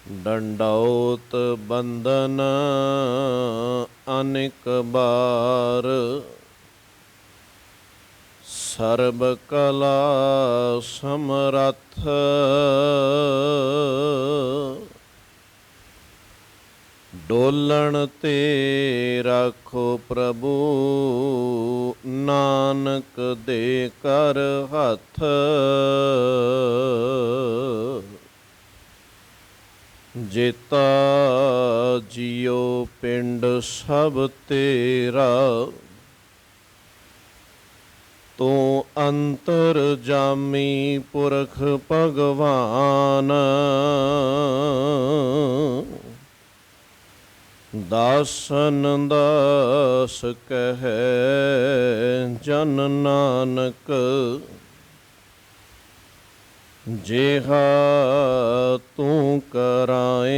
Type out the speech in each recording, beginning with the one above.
ਡੰਡੌਤ ਬੰਦਨ ਅਨੇਕ ਬਾਰ, ਸਰਬ ਕਲਾ ਸਮਰੱਥ। ਡੋਲਣ ਤੇ ਰਾਖੋ ਪ੍ਰਭੂ, ਨਾਨਕ ਦੇ ਕਰ ਹੱਥ। ਜੇਤਾ ਜਿਉ ਪਿੰਡ ਸਭ ਤੇਰਾ, ਤੂੰ ਅੰਤਰ ਜਾਮੀ ਪੁਰਖ ਭਗਵਾਨ। ਦਾਸਨ ਦਾਸ ਕਹੈ ਜਨ ਨਾਨਕ, ਜਿਹਾ ਤੂੰ ਕਰਾਏ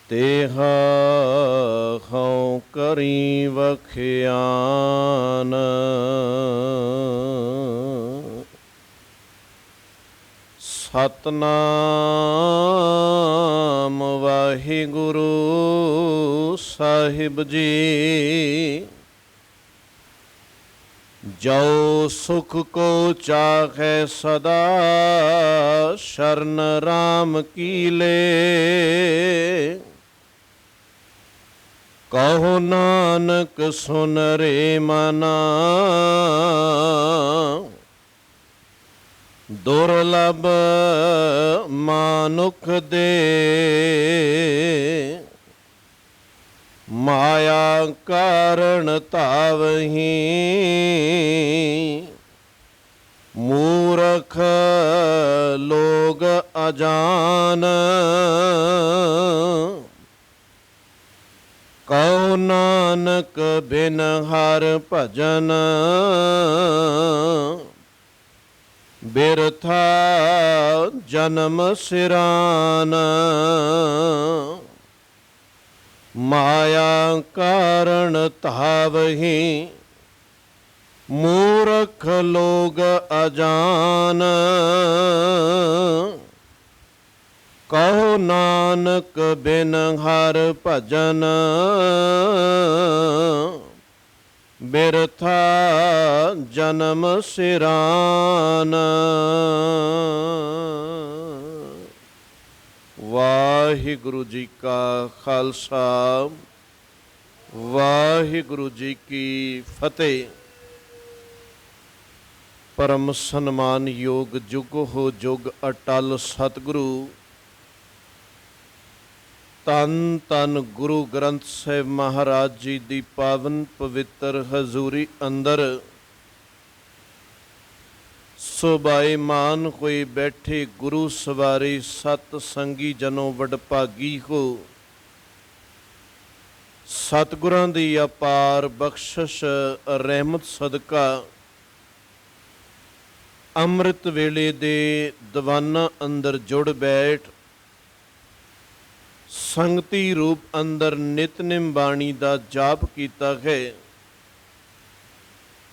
ਤੇਹਾ ਹਉ ਕਰੀ ਵਖਿਆਨ। ਸਤਨਾਮ ਵਾਹਿਗੁਰੂ ਸਾਹਿਬ ਜੀ। ਜੋ ਸੁਖ ਕੋ ਚਾਖੈ ਸਦਾ, ਸ਼ਰਨ ਰਾਮ ਕੀ ਲੈ। ਕਹੋ ਨਾਨਕ ਸੁਨ ਰੇ ਮਨਾ, ਦੁਰਲਭ ਮਾਨੁਖ ਦੇ। ਮਾਇਆ ਕਾਰਣ ਧਾਵਹੀਂ, ਮੂਰਖ ਲੋਗ ਅਜਾਨ। ਕਉ ਨਾਨਕ ਬਿਨ ਹਰ ਭਜਨ, ਬਿਰਥਾ ਜਨਮ ਸਿਰਾਨ। ਮਾਇਆ ਕਾਰਣ ਧਾਵਹੀਂ, ਮੂਰਖ ਲੋਗ ਅਜਾਨ। ਕਹੋ ਨਾਨਕ ਬਿਨ ਹਰ ਭਜਨ, ਬਿਰਥਾ ਜਨਮ ਸਿਰਾਨ। ਵਾਹਿਗੁਰੂ ਜੀ ਕਾ ਖਾਲਸਾ, ਵਾਹਿਗੁਰੂ ਜੀ ਕੀ ਫਤਿਹ। ਪਰਮ ਸਨਮਾਨਯੋਗ ਜੁਗੋ ਜੁਗ ਅਟਲ ਸਤਿਗੁਰੂ ਧੰਨ ਧੰਨ ਗੁਰੂ ਗ੍ਰੰਥ ਸਾਹਿਬ ਮਹਾਰਾਜ ਜੀ ਦੀ ਪਾਵਨ ਪਵਿੱਤਰ ਹਜ਼ੂਰੀ ਅੰਦਰ ਸੁਭਾਈਮਾਨ ਹੋਏ ਬੈਠੇ ਗੁਰੂ ਸਵਾਰੇ ਸਤ ਸੰਗੀ ਜਨੋ ਵਡਭਾਗੀ ਹੋ। ਸਤਿਗੁਰਾਂ ਦੀ ਅਪਾਰ ਬਖਸ਼ਿਸ਼ ਰਹਿਮਤ ਸਦਕਾ ਅੰਮ੍ਰਿਤ ਵੇਲੇ ਦੇ ਦੀਵਾਨਾਂ ਅੰਦਰ ਜੁੜ ਬੈਠ ਸੰਗਤੀ ਰੂਪ ਅੰਦਰ ਨਿਤਨੇਮ ਬਾਣੀ ਦਾ ਜਾਪ ਕੀਤਾ ਹੈ।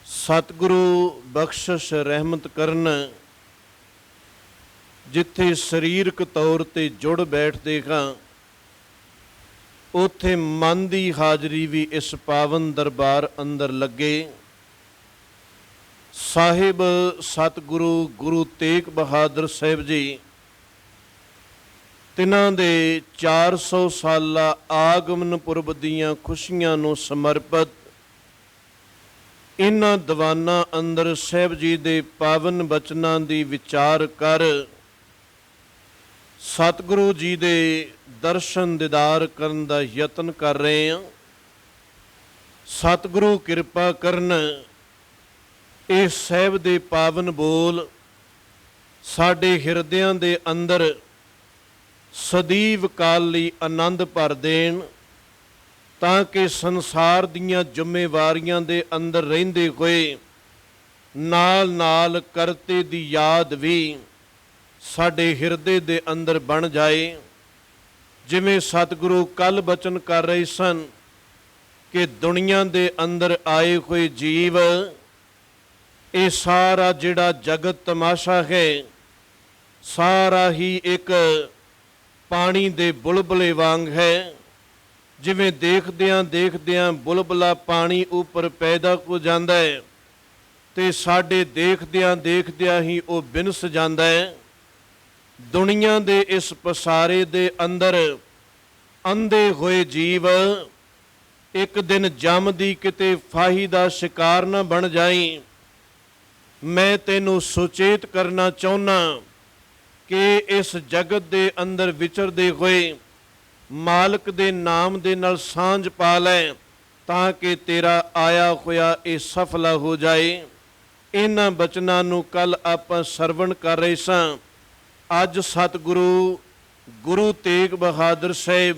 ਸਤਿਗੁਰੂ ਬਖਸ਼ਿਸ਼ ਰਹਿਮਤ ਕਰਨ। ਜਿੱਥੇ ਸਰੀਰਕ ਤੌਰ ਤੇ ਜੁੜ ਬੈਠਦੇ ਹਾਂ, ਉੱਥੇ ਮਨ ਦੀ ਹਾਜ਼ਰੀ ਵੀ ਇਸ ਪਾਵਨ ਦਰਬਾਰ ਅੰਦਰ ਲੱਗੇ। ਸਾਹਿਬ ਸਤਿਗੁਰੂ ਗੁਰੂ ਤੇਗ ਬਹਾਦਰ ਸਾਹਿਬ ਜੀ, ਤਿਨਾਂ ਦੇ 400 ਸਾਲਾ ਆਗਮਨ ਪੁਰਬ ਦੀਆਂ ਖੁਸ਼ੀਆਂ ਨੂੰ ਸਮਰਪਿਤ ਇਹਨਾਂ ਦੀਵਾਨਾਂ ਅੰਦਰ ਸਾਹਿਬ ਜੀ ਦੇ ਪਾਵਨ ਬਚਨਾਂ ਦੀ ਵਿਚਾਰ ਕਰ ਸਤਿਗੁਰੂ ਜੀ ਦੇ ਦਰਸ਼ਨ ਦੀਦਾਰ ਕਰਨ ਦਾ ਯਤਨ ਕਰ ਰਹੇ ਹਾਂ। ਸਤਿਗੁਰੂ ਕਿਰਪਾ ਕਰਨ, ਇਹ ਸਾਹਿਬ ਦੇ ਪਾਵਨ ਬੋਲ ਸਾਡੇ ਹਿਰਦਿਆਂ ਦੇ ਅੰਦਰ ਸਦੀਵ ਕਾਲ ਲਈ ਆਨੰਦ ਭਰ ਦੇਣ, ਤਾਂ ਕਿ ਸੰਸਾਰ ਦੀਆਂ ਜ਼ਿੰਮੇਵਾਰੀਆਂ ਦੇ ਅੰਦਰ ਰਹਿੰਦੇ ਹੋਏ ਨਾਲ ਨਾਲ ਕਰਤੇ ਦੀ ਯਾਦ ਵੀ ਸਾਡੇ ਹਿਰਦੇ ਦੇ ਅੰਦਰ ਬਣ ਜਾਏ। ਜਿਵੇਂ ਸਤਿਗੁਰੂ ਕੱਲ ਬਚਨ ਕਰ ਰਹੇ ਸਨ ਕਿ ਦੁਨੀਆ ਦੇ ਅੰਦਰ ਆਏ ਹੋਏ ਜੀਵ, ਇਹ ਸਾਰਾ ਜਿਹੜਾ ਜਗਤ ਤਮਾਸ਼ਾ ਹੈ, ਸਾਰਾ ਹੀ ਇੱਕ ਪਾਣੀ ਦੇ ਬੁਲਬੁਲੇ ਵਾਂਗ ਹੈ। ਜਿਵੇਂ ਦੇਖਦਿਆਂ ਦੇਖਦਿਆਂ ਬੁਲਬੁਲਾ ਪਾਣੀ ਉੱਪਰ ਪੈਦਾ ਹੋ ਜਾਂਦਾ ਹੈ ਤੇ ਸਾਡੇ ਦੇਖਦਿਆਂ ਦੇਖਦਿਆਂ ਹੀ ਉਹ ਬਿਨਸ ਜਾਂਦਾ ਹੈ। ਦੁਨੀਆ ਦੇ ਇਸ ਪਸਾਰੇ ਦੇ ਅੰਦਰ ਅੰਧੇ ਹੋਏ ਜੀਵ ਇੱਕ ਦਿਨ ਜੰਮਦੀ ਕਿਤੇ ਫਾਹੀ ਦਾ ਸ਼ਿਕਾਰ ਨਾ ਬਣ ਜਾਈ। ਮੈਂ ਤੈਨੂੰ ਸੁਚੇਤ ਕਰਨਾ ਚਾਹੁੰਦਾ ਕਿ ਇਸ ਜਗਤ ਦੇ ਅੰਦਰ ਵਿਚਰਦੇ ਹੋਏ ਮਾਲਕ ਦੇ ਨਾਮ ਦੇ ਨਾਲ ਸਾਂਝ ਪਾ ਲੈ, ਤਾਂ ਕਿ ਤੇਰਾ ਆਇਆ ਹੋਇਆ ਇਹ ਸਫਲ ਹੋ ਜਾਏ। ਇਹਨਾਂ ਬਚਨਾਂ ਨੂੰ ਕੱਲ ਆਪਾਂ ਸਰਵਣ ਕਰ ਰਹੇ ਸਾਂ। ਅੱਜ ਸਤਿਗੁਰੂ ਗੁਰੂ ਤੇਗ ਬਹਾਦਰ ਸਾਹਿਬ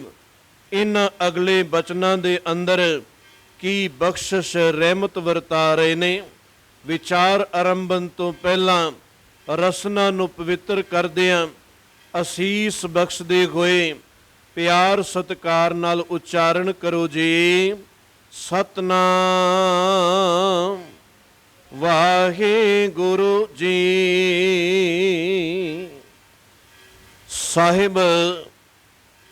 ਇਹਨਾਂ ਅਗਲੇ ਬਚਨਾਂ ਦੇ ਅੰਦਰ ਕੀ ਬਖਸ਼ਿਸ਼ ਰਹਿਮਤ ਵਰਤਾ ਰਹੇ ਨੇ। ਵਿਚਾਰ ਆਰੰਭਨ ਤੋਂ ਪਹਿਲਾਂ ਰਸਨਾ ਨੂੰ ਪਵਿੱਤਰ ਕਰਦਿਆਂ ਅਸੀਸ ਬਖਸ਼ਦੇ ਹੋਏ ਪਿਆਰ ਸਤਿਕਾਰ ਨਾਲ ਉਚਾਰਨ ਕਰੋ ਜੀ। ਸਤਨਾਮ ਵਾਹਿਗੁਰੂ ਜੀ। ਸਾਹਿਬ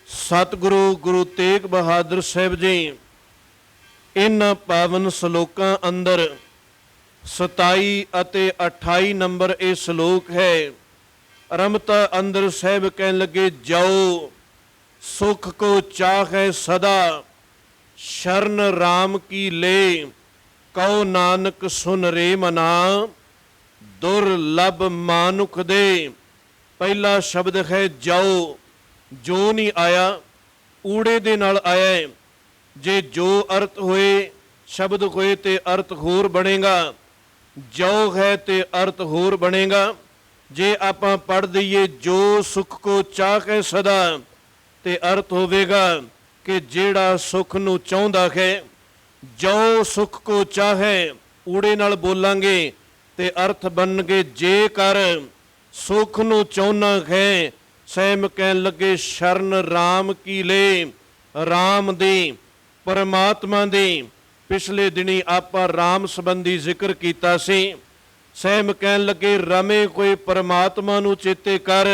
ਸਤਿਗੁਰੂ ਗੁਰੂ ਤੇਗ ਬਹਾਦਰ ਸਾਹਿਬ ਜੀ ਇਹਨਾਂ ਪਾਵਨ ਸ਼ਲੋਕਾਂ ਅੰਦਰ 27 ਅਤੇ 28 ਨੰਬਰ ਇਹ ਸ਼ਲੋਕ ਹੈ। ਰਮਤਾ ਅੰਦਰ ਸਾਹਿਬ ਕਹਿਣ ਲੱਗੇ, ਜਾਓ ਸੁਖ ਕੋ ਚਾਹੈ ਸਦਾ, ਸ਼ਰਨ ਰਾਮ ਕੀ ਲੈ, ਕਉ ਨਾਨਕ ਸੁਨ ਰੇ ਮਨਾ, ਦੁਰਲਭ ਮਾਨੁਖ ਦੇ। ਪਹਿਲਾ ਸ਼ਬਦ ਹੈ ਜਾਓ। ਜੋ ਨਹੀਂ ਆਇਆ, ਊੜੇ ਦੇ ਨਾਲ ਆਇਆ। ਜੇ ਜੋ ਅਰਥ ਹੋਏ ਸ਼ਬਦ ਹੋਏ ਤੇ ਅਰਥ ਹੋਰ ਬਣੇਗਾ, ਜੋ ਹੈ ਤੇ ਅਰਥ ਹੋਰ ਬਣੇਗਾ। ਜੇ ਆਪਾਂ ਪੜ੍ਹ ਦਈਏ ਜੋ ਸੁਖ ਕੋ ਚਾਹੈ ਸਦਾ, ਤੇ ਅਰਥ ਹੋਵੇਗਾ ਕਿ ਜਿਹੜਾ ਸੁਖ ਨੂੰ ਚਾਹੁੰਦਾ ਹੈ। ਜੋ ਸੁਖ ਕੋ ਚਾਹੈ ਊੜੇ ਨਾਲ ਬੋਲਾਂਗੇ ਤੇ ਅਰਥ ਬਣਨਗੇ ਜੇਕਰ ਸੁਖ ਨੂੰ ਚਾਹੁੰਦਾ ਹੈ। ਸੈਮ ਕਹਿਣ ਲੱਗੇ, ਸ਼ਰਨ ਰਾਮ ਕੀ ਲੈ, ਰਾਮ ਦੀ, ਪਰਮਾਤਮਾ ਦੀ। ਪਿਛਲੇ ਦਿਨੀ ਆਪਾਂ ਰਾਮ ਸੰਬੰਧੀ ਜ਼ਿਕਰ ਕੀਤਾ ਸੀ। ਸੈਮ ਕਹਿਣ ਲੱਗੇ, ਰਮੇ ਕੋਈ ਪਰਮਾਤਮਾ ਨੂੰ ਚੇਤੇ ਕਰ,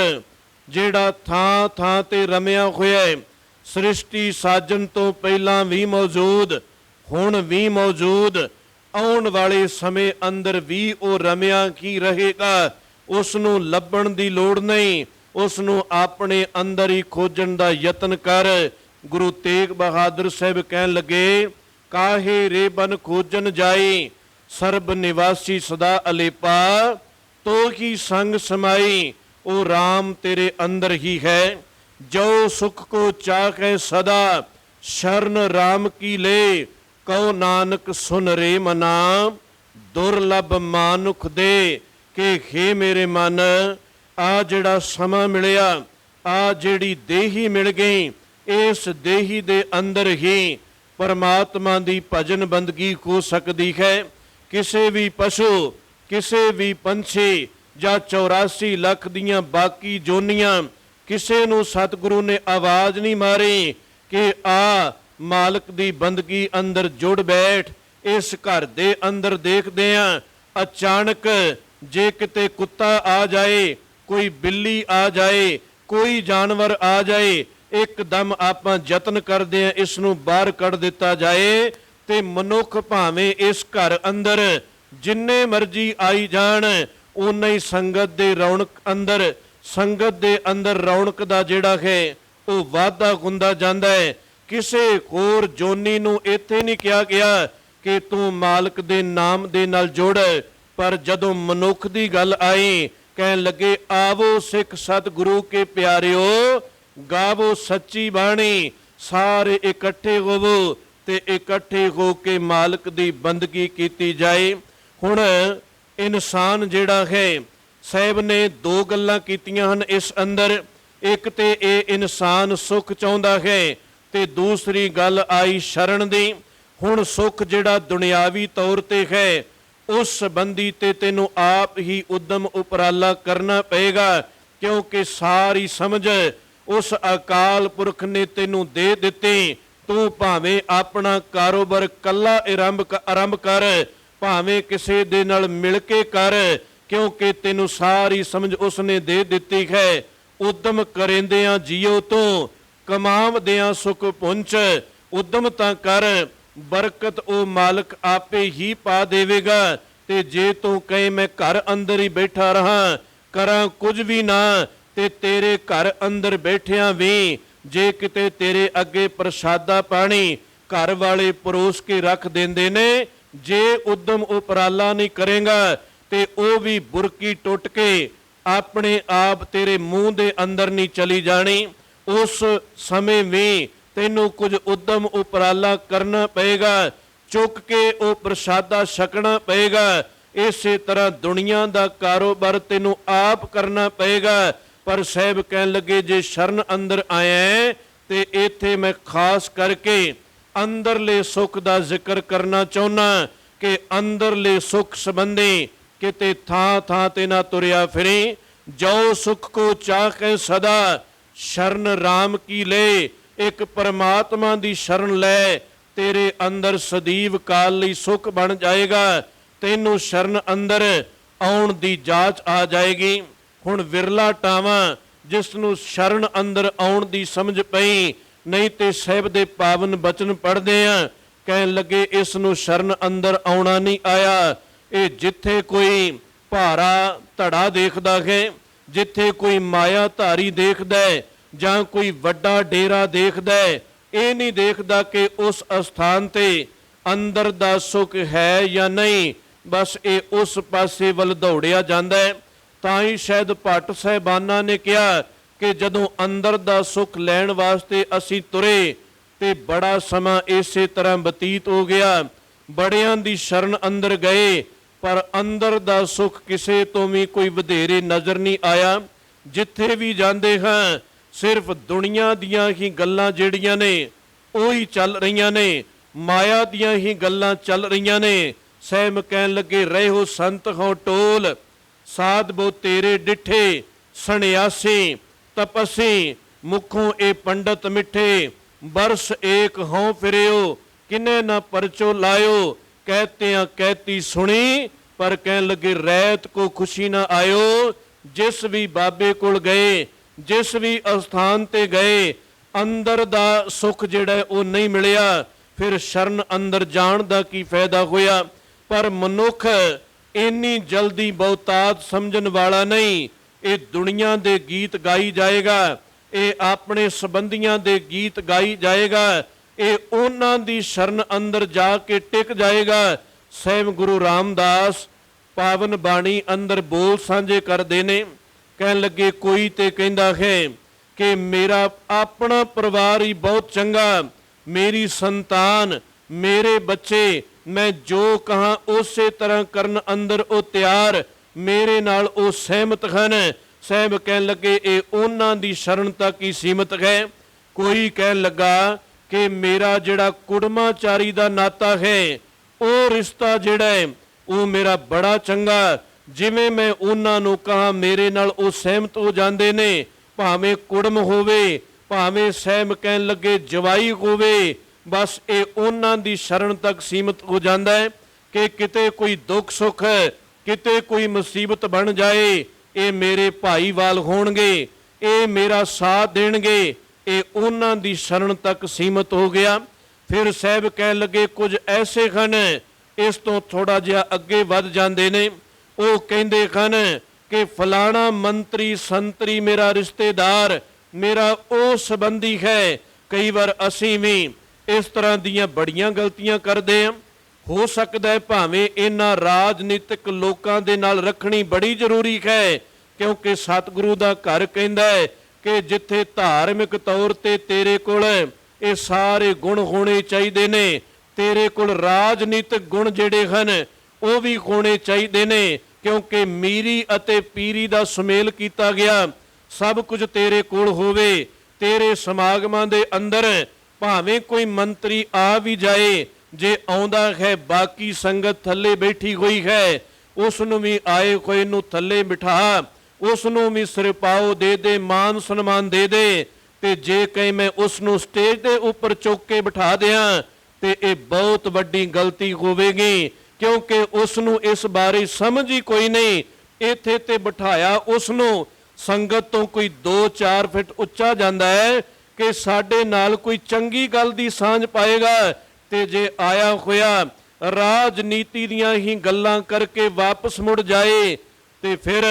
ਜਿਹੜਾ ਥਾਂ ਥਾਂ ਤੇ ਰਮਿਆ ਹੋਇਆ ਹੈ। ਸ੍ਰਿਸ਼ਟੀ ਸਾਜਣ ਤੋਂ ਪਹਿਲਾਂ ਵੀ ਮੌਜੂਦ, ਹੁਣ ਵੀ ਮੌਜੂਦ, ਆਉਣ ਵਾਲੇ ਸਮੇਂ ਅੰਦਰ ਵੀ ਉਹ ਰਮਿਆ ਕੀ ਰਹੇਗਾ। ਉਸ ਨੂੰ ਲੱਭਣ ਦੀ ਲੋੜ ਨਹੀਂ, ਉਸ ਨੂੰ ਆਪਣੇ ਅੰਦਰ ਹੀ ਖੋਜਣ ਦਾ ਯਤਨ ਕਰ। ਗੁਰੂ ਤੇਗ ਬਹਾਦਰ ਸਾਹਿਬ ਕਹਿਣ ਲੱਗੇ, ਕਾਹੇ ਰੇ ਬਨ ਖੋਜਨ ਜਾਈ, ਸਰਬ ਨਿਵਾਸੀ ਸਦਾ ਅਲੇਪਾ, ਤੋ ਹੀ ਸੰਗ ਸਮਾਈ। ਉਹ ਰਾਮ ਤੇਰੇ ਅੰਦਰ ਹੀ ਹੈ। ਜੋ ਸੁਖ ਕੋ ਚਾਹੈ ਸਦਾ, ਸ਼ਰਨ ਰਾਮ ਕੀ ਲੈ, ਕਉ ਨਾਨਕ ਸੁਨ ਰੇ ਮਨਾ, ਦੁਰਲਭ ਮਾਨੁਖ ਦੇ। ਕਿ ਹੇ ਮੇਰੇ ਮਨ, ਆ ਜਿਹੜਾ ਸਮਾਂ ਮਿਲਿਆ, ਆ ਜਿਹੜੀ ਦੇਹੀ ਮਿਲ ਗਈ, ਇਸ ਦੇਹੀ ਦੇ ਅੰਦਰ ਹੀ ਪਰਮਾਤਮਾ ਦੀ ਭਜਨ ਬੰਦਗੀ ਹੋ ਸਕਦੀ ਹੈ। ਕਿਸੇ ਵੀ ਪਸ਼ੂ, ਕਿਸੇ ਵੀ ਪੰਛੀ ਜਾਂ 84 ਲੱਖ ਦੀਆਂ ਬਾਕੀ ਜੋਨੀਆਂ, ਕਿਸੇ ਨੂੰ ਸਤਿਗੁਰੂ ਨੇ ਆਵਾਜ਼ ਨਹੀਂ ਮਾਰੀ ਕਿ ਆ ਮਾਲਕ ਦੀ ਬੰਦਗੀ ਅੰਦਰ ਜੁੜ ਬੈਠ। ਇਸ ਘਰ ਦੇ ਅੰਦਰ ਦੇਖਦੇ ਆ, ਅਚਾਨਕ ਜੇ ਕਿਤੇ ਕੁੱਤਾ ਆ ਜਾਏ, ਕੋਈ ਬਿੱਲੀ ਆ ਜਾਏ, ਕੋਈ ਜਾਨਵਰ ਆ ਜਾਏ, ਇੱਕਦਮ ਆਪਾਂ ਯਤਨ ਕਰਦੇ ਆ ਇਸ ਨੂੰ ਬਾਹਰ ਕੱਢ ਦਿੱਤਾ ਜਾਏ। ਤੇ ਮਨੁੱਖ ਭਾਵੇਂ ਇਸ ਘਰ ਅੰਦਰ ਜਿੰਨੇ ਮਰਜ਼ੀ ਆਈ ਜਾਣ, ਉਨਾ ਹੀ ਸੰਗਤ ਦੇ ਰੌਣਕ ਅੰਦਰ, ਸੰਗਤ ਦੇ ਅੰਦਰ ਰੌਣਕ ਦਾ ਜਿਹੜਾ ਹੈ ਉਹ ਵਾਧਾ ਹੁੰਦਾ ਜਾਂਦਾ ਹੈ। ਕਿਸੇ ਹੋਰ ਜੋਨੀ ਨੂੰ ਇੱਥੇ ਨਹੀਂ ਕਿਹਾ ਗਿਆ ਕਿ ਤੂੰ ਮਾਲਕ ਦੇ ਨਾਮ ਦੇ ਨਾਲ ਜੁੜ, ਪਰ ਜਦੋਂ ਮਨੁੱਖ ਦੀ ਗੱਲ ਆਈ, ਕਹਿਣ ਲੱਗੇ, ਆਵੋ ਸਿੱਖ ਸਤਿਗੁਰੂ ਕੇ ਪਿਆਰਿਓ, ਗਾਵੋ ਸੱਚੀ ਬਾਣੀ। ਸਾਰੇ ਇਕੱਠੇ ਹੋਵੋ ਤੇ ਇਕੱਠੇ ਹੋ ਕੇ ਮਾਲਕ ਦੀ ਬੰਦਗੀ ਕੀਤੀ ਜਾਏ। ਹੁਣ ਇਨਸਾਨ ਜਿਹੜਾ ਹੈ, ਸਾਹਿਬ ਨੇ ਦੋ ਗੱਲਾਂ ਕੀਤੀਆਂ ਹਨ ਇਸ ਅੰਦਰ। ਇੱਕ ਤੇ ਇਹ ਇਨਸਾਨ ਸੁੱਖ ਚਾਹੁੰਦਾ ਹੈ ਤੇ ਦੂਸਰੀ ਗੱਲ ਆਈ ਸ਼ਰਨ ਦੀ। ਹੁਣ ਸੁੱਖ ਜਿਹੜਾ ਦੁਨਿਆਵੀ ਤੌਰ ਤੇ ਹੈ, ਉਸ ਸੰਬੰਧੀ ਤੇ ਤੈਨੂੰ ਆਪ ਹੀ ਉਦਮ ਉਪਰਾਲਾ ਕਰਨਾ ਪਏਗਾ, ਕਿਉਂਕਿ ਸਾਰੀ ਸਮਝ ਉਸ ਅਕਾਲ ਪੁਰਖ ਨੇ ਤੈਨੂੰ ਦੇ ਦਿੱਤੀ। ਤੂੰ ਭਾਵੇਂ ਆਪਣਾ ਕਾਰੋਬਾਰ ਕੱਲਾ ਆਰੰਭ ਕਰ, ਭਾਵੇਂ ਕਿਸੇ ਦੇ ਨਾਲ ਮਿਲ ਕੇ ਕਰ, क्योंकि तेनू सारी समझ उसने दे दिती है। उद्यम करेंदियां जियो तो कमावदियां सुख पुंच। उद्यम तां कर बरकत ओ मालक आपे ही पा देवेगा। ते जे तू कहे मैं घर अंदर ही बैठा रहा करा कुछ भी ना, ते तेरे घर अंदर बैठिया भी जे किते तेरे अगे प्रसादा पानी घर वाले परोस के रख देंदे ने, जे उद्यम उपराला नहीं करेगा ते ਉਹ ਵੀ ਬੁਰਕੀ ਟੁੱਟ ਕੇ ਆਪਣੇ ਆਪ ਤੇਰੇ ਮੂੰਹ ਦੇ ਅੰਦਰ ਨਹੀਂ ਚਲੀ ਜਾਣੀ। ਉਸ ਸਮੇਂ ਵੀ ਤੈਨੂੰ ਕੁਝ ਉਦਮ ਉਪਰਾਲਾ ਕਰਨਾ ਪਏਗਾ, ਚੁੱਕ ਕੇ ਉਹ ਪ੍ਰਸ਼ਾਦਾ ਛਕਣਾ ਪਏਗਾ। ਇਸੇ ਤਰ੍ਹਾਂ ਦੁਨੀਆ ਦਾ ਕਾਰੋਬਾਰ ਤੈਨੂੰ ਆਪ ਕਰਨਾ ਪਏਗਾ। ਪਰ ਸਾਹਿਬ ਕਹਿਣ ਲੱਗੇ ਜੇ ਸ਼ਰਨ ਅੰਦਰ ਆਇਆ ਤੇ ਇੱਥੇ ਮੈਂ ਖਾਸ ਕਰਕੇ ਅੰਦਰਲੇ ਸੁੱਖ ਦਾ ਜ਼ਿਕਰ ਕਰਨਾ ਚਾਹੁੰਦਾ ਕਿ ਅੰਦਰਲੇ ਸੁੱਖ ਸੰਬੰਧੀ ਕਿਤੇ ਥਾਂ ਥਾਂ ਤੇ ਨਾ ਤੁਰਿਆ ਫਿਰੇ। ਜੋ ਸੁਖ ਕੋ ਚਾਹੇ ਸਦਾ ਸ਼ਰਨ ਰਾਮ ਕੀ ਲੈ। ਇੱਕ ਪਰਮਾਤਮਾ ਦੀ ਸ਼ਰਨ ਲੈ, ਤੇਰੇ ਅੰਦਰ ਸਦੀਵ ਕਾਲ ਲਈ ਸੁਖ ਬਣ ਜਾਏਗਾ। ਤੈਨੂੰ ਸ਼ਰਨ ਅੰਦਰ ਆਉਣ ਦੀ ਜਾਚ ਆ ਜਾਏਗੀ। ਹੁਣ ਵਿਰਲਾ ਟਾਵਾਂ ਜਿਸ ਨੂੰ ਸ਼ਰਨ ਅੰਦਰ ਆਉਣ ਦੀ ਸਮਝ ਪਈ, ਨਹੀਂ ਤੇ ਸਾਹਿਬ ਦੇ ਪਾਵਨ ਬਚਨ ਪੜ੍ਹਦੇ ਆ ਕਹਿਣ ਲੱਗੇ ਇਸ ਨੂੰ ਸ਼ਰਨ ਅੰਦਰ ਆਉਣਾ ਨਹੀਂ ਆਇਆ। ਇਹ ਜਿੱਥੇ ਕੋਈ ਭਾਰਾ ਧੜਾ ਦੇਖਦਾ ਹੈ, ਜਿੱਥੇ ਕੋਈ ਮਾਇਆ ਧਾਰੀ ਦੇਖਦਾ ਹੈ ਜਾਂ ਕੋਈ ਵੱਡਾ ਡੇਰਾ ਦੇਖਦਾ ਹੈ, ਇਹ ਨਹੀਂ ਦੇਖਦਾ ਕਿ ਉਸ ਅਸਥਾਨ ਤੇ ਅੰਦਰ ਦਾ ਸੁੱਖ ਹੈ ਜਾਂ ਨਹੀਂ। ਬਸ ਇਹ ਉਸ ਪਾਸੇ ਵੱਲ ਦੌੜਿਆ ਜਾਂਦਾ ਹੈ। ਤਾਂ ਹੀ ਸ਼ਾਇਦ ਭੱਟ ਸਾਹਿਬਾਨਾਂ ਨੇ ਕਿਹਾ ਕਿ ਜਦੋਂ ਅੰਦਰ ਦਾ ਸੁੱਖ ਲੈਣ ਵਾਸਤੇ ਅਸੀਂ ਤੁਰੇ ਤੇ ਬੜਾ ਸਮਾਂ ਇਸੇ ਤਰ੍ਹਾਂ ਬਤੀਤ ਹੋ ਗਿਆ। ਬੜਿਆਂ ਦੀ ਸ਼ਰਨ ਅੰਦਰ ਗਏ ਪਰ ਅੰਦਰ ਦਾ ਸੁੱਖ ਕਿਸੇ ਤੋਂ ਵੀ ਕੋਈ ਵਧੇਰੇ ਨਜ਼ਰ ਨਹੀਂ ਆਇਆ। ਜਿੱਥੇ ਵੀ ਜਾਂਦੇ ਹਾਂ ਸਿਰਫ ਦੁਨੀਆ ਦੀਆਂ ਹੀ ਗੱਲਾਂ ਜਿਹੜੀਆਂ ਨੇ ਉਹੀ ਚੱਲ ਰਹੀਆਂ ਨੇ, ਮਾਇਆ ਦੀਆਂ ਹੀ ਗੱਲਾਂ ਚੱਲ ਰਹੀਆਂ ਨੇ। ਸਹਿਮ ਕਹਿਣ ਲੱਗੇ ਰਹਿਓ ਸੰਤ ਹੋ ਟੋਲ, ਸਾਧ ਬੋ ਤੇਰੇ ਡਿੱਠੇ ਸਨਿਆਸੀ ਤਪਸੀ ਮੁਖੋਂ ਇਹ ਪੰਡਤ ਮਿੱਠੇ। ਬਰਸ ਏਕ ਹੋਂ ਫਿਰਿਓ ਕਿਨੇ ਨਾ ਪਰਚੋ ਲਾਇਓ। कहत्या कहती सुनी पर कहन लगे रैत को खुशी ना आयो। जिस भी बाबे कोल गए, जिस भी अस्थान ते गए, अंदर दा सुख जिहड़ा वो नहीं मिलिया। फिर शरण अंदर जाण दा की फायदा होया। पर मनुख इन्नी जल्दी बहुतात समझण वाला नहीं। ये दुनिया दे गीत गाई जाएगा, ये अपने संबंधियां दे गीत गाई जाएगा, ਇਹ ਉਹਨਾਂ ਦੀ ਸ਼ਰਨ ਅੰਦਰ ਜਾ ਕੇ ਟਿਕ ਜਾਏਗਾ। ਸਹਿਬ ਗੁਰੂ ਰਾਮਦਾਸ ਪਾਵਨ ਬਾਣੀ ਅੰਦਰ ਬੋਲ ਸਾਂਝੇ ਕਰਦੇ ਨੇ। ਕਹਿਣ ਲੱਗੇ ਕੋਈ ਤੇ ਕਹਿੰਦਾ ਹੈ ਕਿ ਮੇਰਾ ਆਪਣਾ ਪਰਿਵਾਰ ਹੀ ਬਹੁਤ ਚੰਗਾ, ਮੇਰੀ ਸੰਤਾਨ, ਮੇਰੇ ਬੱਚੇ, ਮੈਂ ਜੋ ਕਹਾਂ ਉਸੇ ਤਰ੍ਹਾਂ ਕਰਨ ਅੰਦਰ ਉਹ ਤਿਆਰ, ਮੇਰੇ ਨਾਲ ਉਹ ਸਹਿਮਤ ਹਨ। ਸਹਿਬ ਕਹਿਣ ਲੱਗੇ ਇਹ ਉਹਨਾਂ ਦੀ ਸ਼ਰਨ ਤੱਕ ਹੀ ਸੀਮਤ ਹੈ। ਕੋਈ ਕਹਿਣ ਲੱਗਾ ਕਿ ਮੇਰਾ ਜਿਹੜਾ ਕੁੜਮਾਚਾਰੀ ਦਾ ਨਾਤਾ ਹੈ ਉਹ ਰਿਸ਼ਤਾ ਜਿਹੜਾ ਹੈ ਉਹ ਮੇਰਾ ਬੜਾ ਚੰਗਾ, ਜਿਵੇਂ ਮੈਂ ਉਹਨਾਂ ਨੂੰ ਕਹਾਂ ਮੇਰੇ ਨਾਲ ਉਹ ਸਹਿਮਤ ਹੋ ਜਾਂਦੇ ਨੇ। ਭਾਵੇਂ ਕੁੜਮ ਹੋਵੇ, ਭਾਵੇਂ ਸਹਿਮ ਕਹਿਣ ਲੱਗੇ ਜਵਾਈ ਹੋਵੇ, ਬਸ ਇਹ ਉਹਨਾਂ ਦੀ ਸ਼ਰਨ ਤੱਕ ਸੀਮਤ ਹੋ ਜਾਂਦਾ ਹੈ ਕਿ ਕਿਤੇ ਕੋਈ ਦੁੱਖ ਸੁੱਖ, ਕਿਤੇ ਕੋਈ ਮੁਸੀਬਤ ਬਣ ਜਾਏ, ਇਹ ਮੇਰੇ ਭਾਈਵਾਲ ਹੋਣਗੇ, ਇਹ ਮੇਰਾ ਸਾਥ ਦੇਣਗੇ। ਇਹ ਉਹਨਾਂ ਦੀ ਸ਼ਰਨ ਤੱਕ ਸੀਮਤ ਹੋ ਗਿਆ। ਫਿਰ ਸਾਹਿਬ ਕਹਿਣ ਲੱਗੇ ਕੁਝ ਐਸੇ ਹਨ ਇਸ ਤੋਂ ਥੋੜਾ ਜਿਹਾ ਅੱਗੇ ਵੱਧ ਜਾਂਦੇ ਨੇ। ਉਹ ਕਹਿੰਦੇ ਹਨ ਕਿ ਫਲਾਣਾ ਮੰਤਰੀ ਸੰਤਰੀ ਮੇਰਾ ਰਿਸ਼ਤੇਦਾਰ, ਮੇਰਾ ਉਹ ਸੰਬੰਧੀ ਹੈ। ਕਈ ਵਾਰ ਅਸੀਂ ਵੀ ਇਸ ਤਰ੍ਹਾਂ ਦੀਆਂ ਬੜੀਆਂ ਗਲਤੀਆਂ ਕਰਦੇ ਹਾਂ। ਹੋ ਸਕਦਾ ਹੈ ਭਾਵੇਂ ਇਹਨਾਂ ਰਾਜਨੀਤਿਕ ਲੋਕਾਂ ਦੇ ਨਾਲ ਰੱਖਣੀ ਬੜੀ ਜ਼ਰੂਰੀ ਹੈ, ਕਿਉਂਕਿ ਸਤਿਗੁਰੂ ਦਾ ਘਰ ਕਹਿੰਦਾ ਹੈ ਕਿ ਜਿੱਥੇ ਧਾਰਮਿਕ ਤੌਰ ਤੇ ਤੇਰੇ ਕੋਲ ਇਹ ਸਾਰੇ ਗੁਣ ਹੋਣੇ ਚਾਹੀਦੇ ਨੇ, ਤੇਰੇ ਕੋਲ ਰਾਜਨੀਤਿਕ ਗੁਣ ਜਿਹੜੇ ਹਨ ਉਹ ਵੀ ਹੋਣੇ ਚਾਹੀਦੇ ਨੇ, ਕਿਉਂਕਿ ਮੀਰੀ ਅਤੇ ਪੀਰੀ ਦਾ ਸੁਮੇਲ ਕੀਤਾ ਗਿਆ। ਸਭ ਕੁਝ ਤੇਰੇ ਕੋਲ ਹੋਵੇ। ਤੇਰੇ ਸਮਾਗਮਾਂ ਦੇ ਅੰਦਰ ਭਾਵੇਂ ਕੋਈ ਮੰਤਰੀ ਆ ਵੀ ਜਾਏ, ਜੇ ਆਉਂਦਾ ਹੈ ਬਾਕੀ ਸੰਗਤ ਥੱਲੇ ਬੈਠੀ ਹੋਈ ਹੈ, ਉਸ ਨੂੰ ਵੀ ਆਏ ਹੋਏ ਨੂੰ ਥੱਲੇ ਬਿਠਾ, ਉਸ ਨੂੰ ਵੀ ਸਿਰਪਾਓ ਦੇ ਦੇ, ਮਾਨ ਸਨਮਾਨ ਦੇ ਦੇ। ਤੇ ਜੇ ਕਹੇ ਮੈਂ ਉਸ ਨੂੰ ਸਟੇਜ ਦੇ ਉੱਪਰ ਚੁੱਕ ਕੇ ਬਿਠਾ ਦਿਆਂ ਤੇ ਇਹ ਬਹੁਤ ਵੱਡੀ ਗਲਤੀ ਹੋਵੇਗੀ, ਕਿਉਂਕਿ ਉਸ ਨੂੰ ਇਸ ਬਾਰੇ ਸਮਝ ਹੀ ਕੋਈ ਨਹੀਂ। ਇੱਥੇ ਤੇ ਬਿਠਾਇਆ ਉਸ ਨੂੰ ਸੰਗਤ ਤੋਂ ਕੋਈ 2-4 ਫਿਟ ਉੱਚਾ ਜਾਂਦਾ ਹੈ ਕਿ ਸਾਡੇ ਨਾਲ ਕੋਈ ਚੰਗੀ ਗੱਲ ਦੀ ਸਾਂਝ ਪਾਏਗਾ। ਤੇ ਜੇ ਆਇਆ ਹੋਇਆ ਰਾਜਨੀਤੀ ਦੀਆਂ ਹੀ ਗੱਲਾਂ ਕਰਕੇ ਵਾਪਸ ਮੁੜ ਜਾਏ ਤੇ ਫਿਰ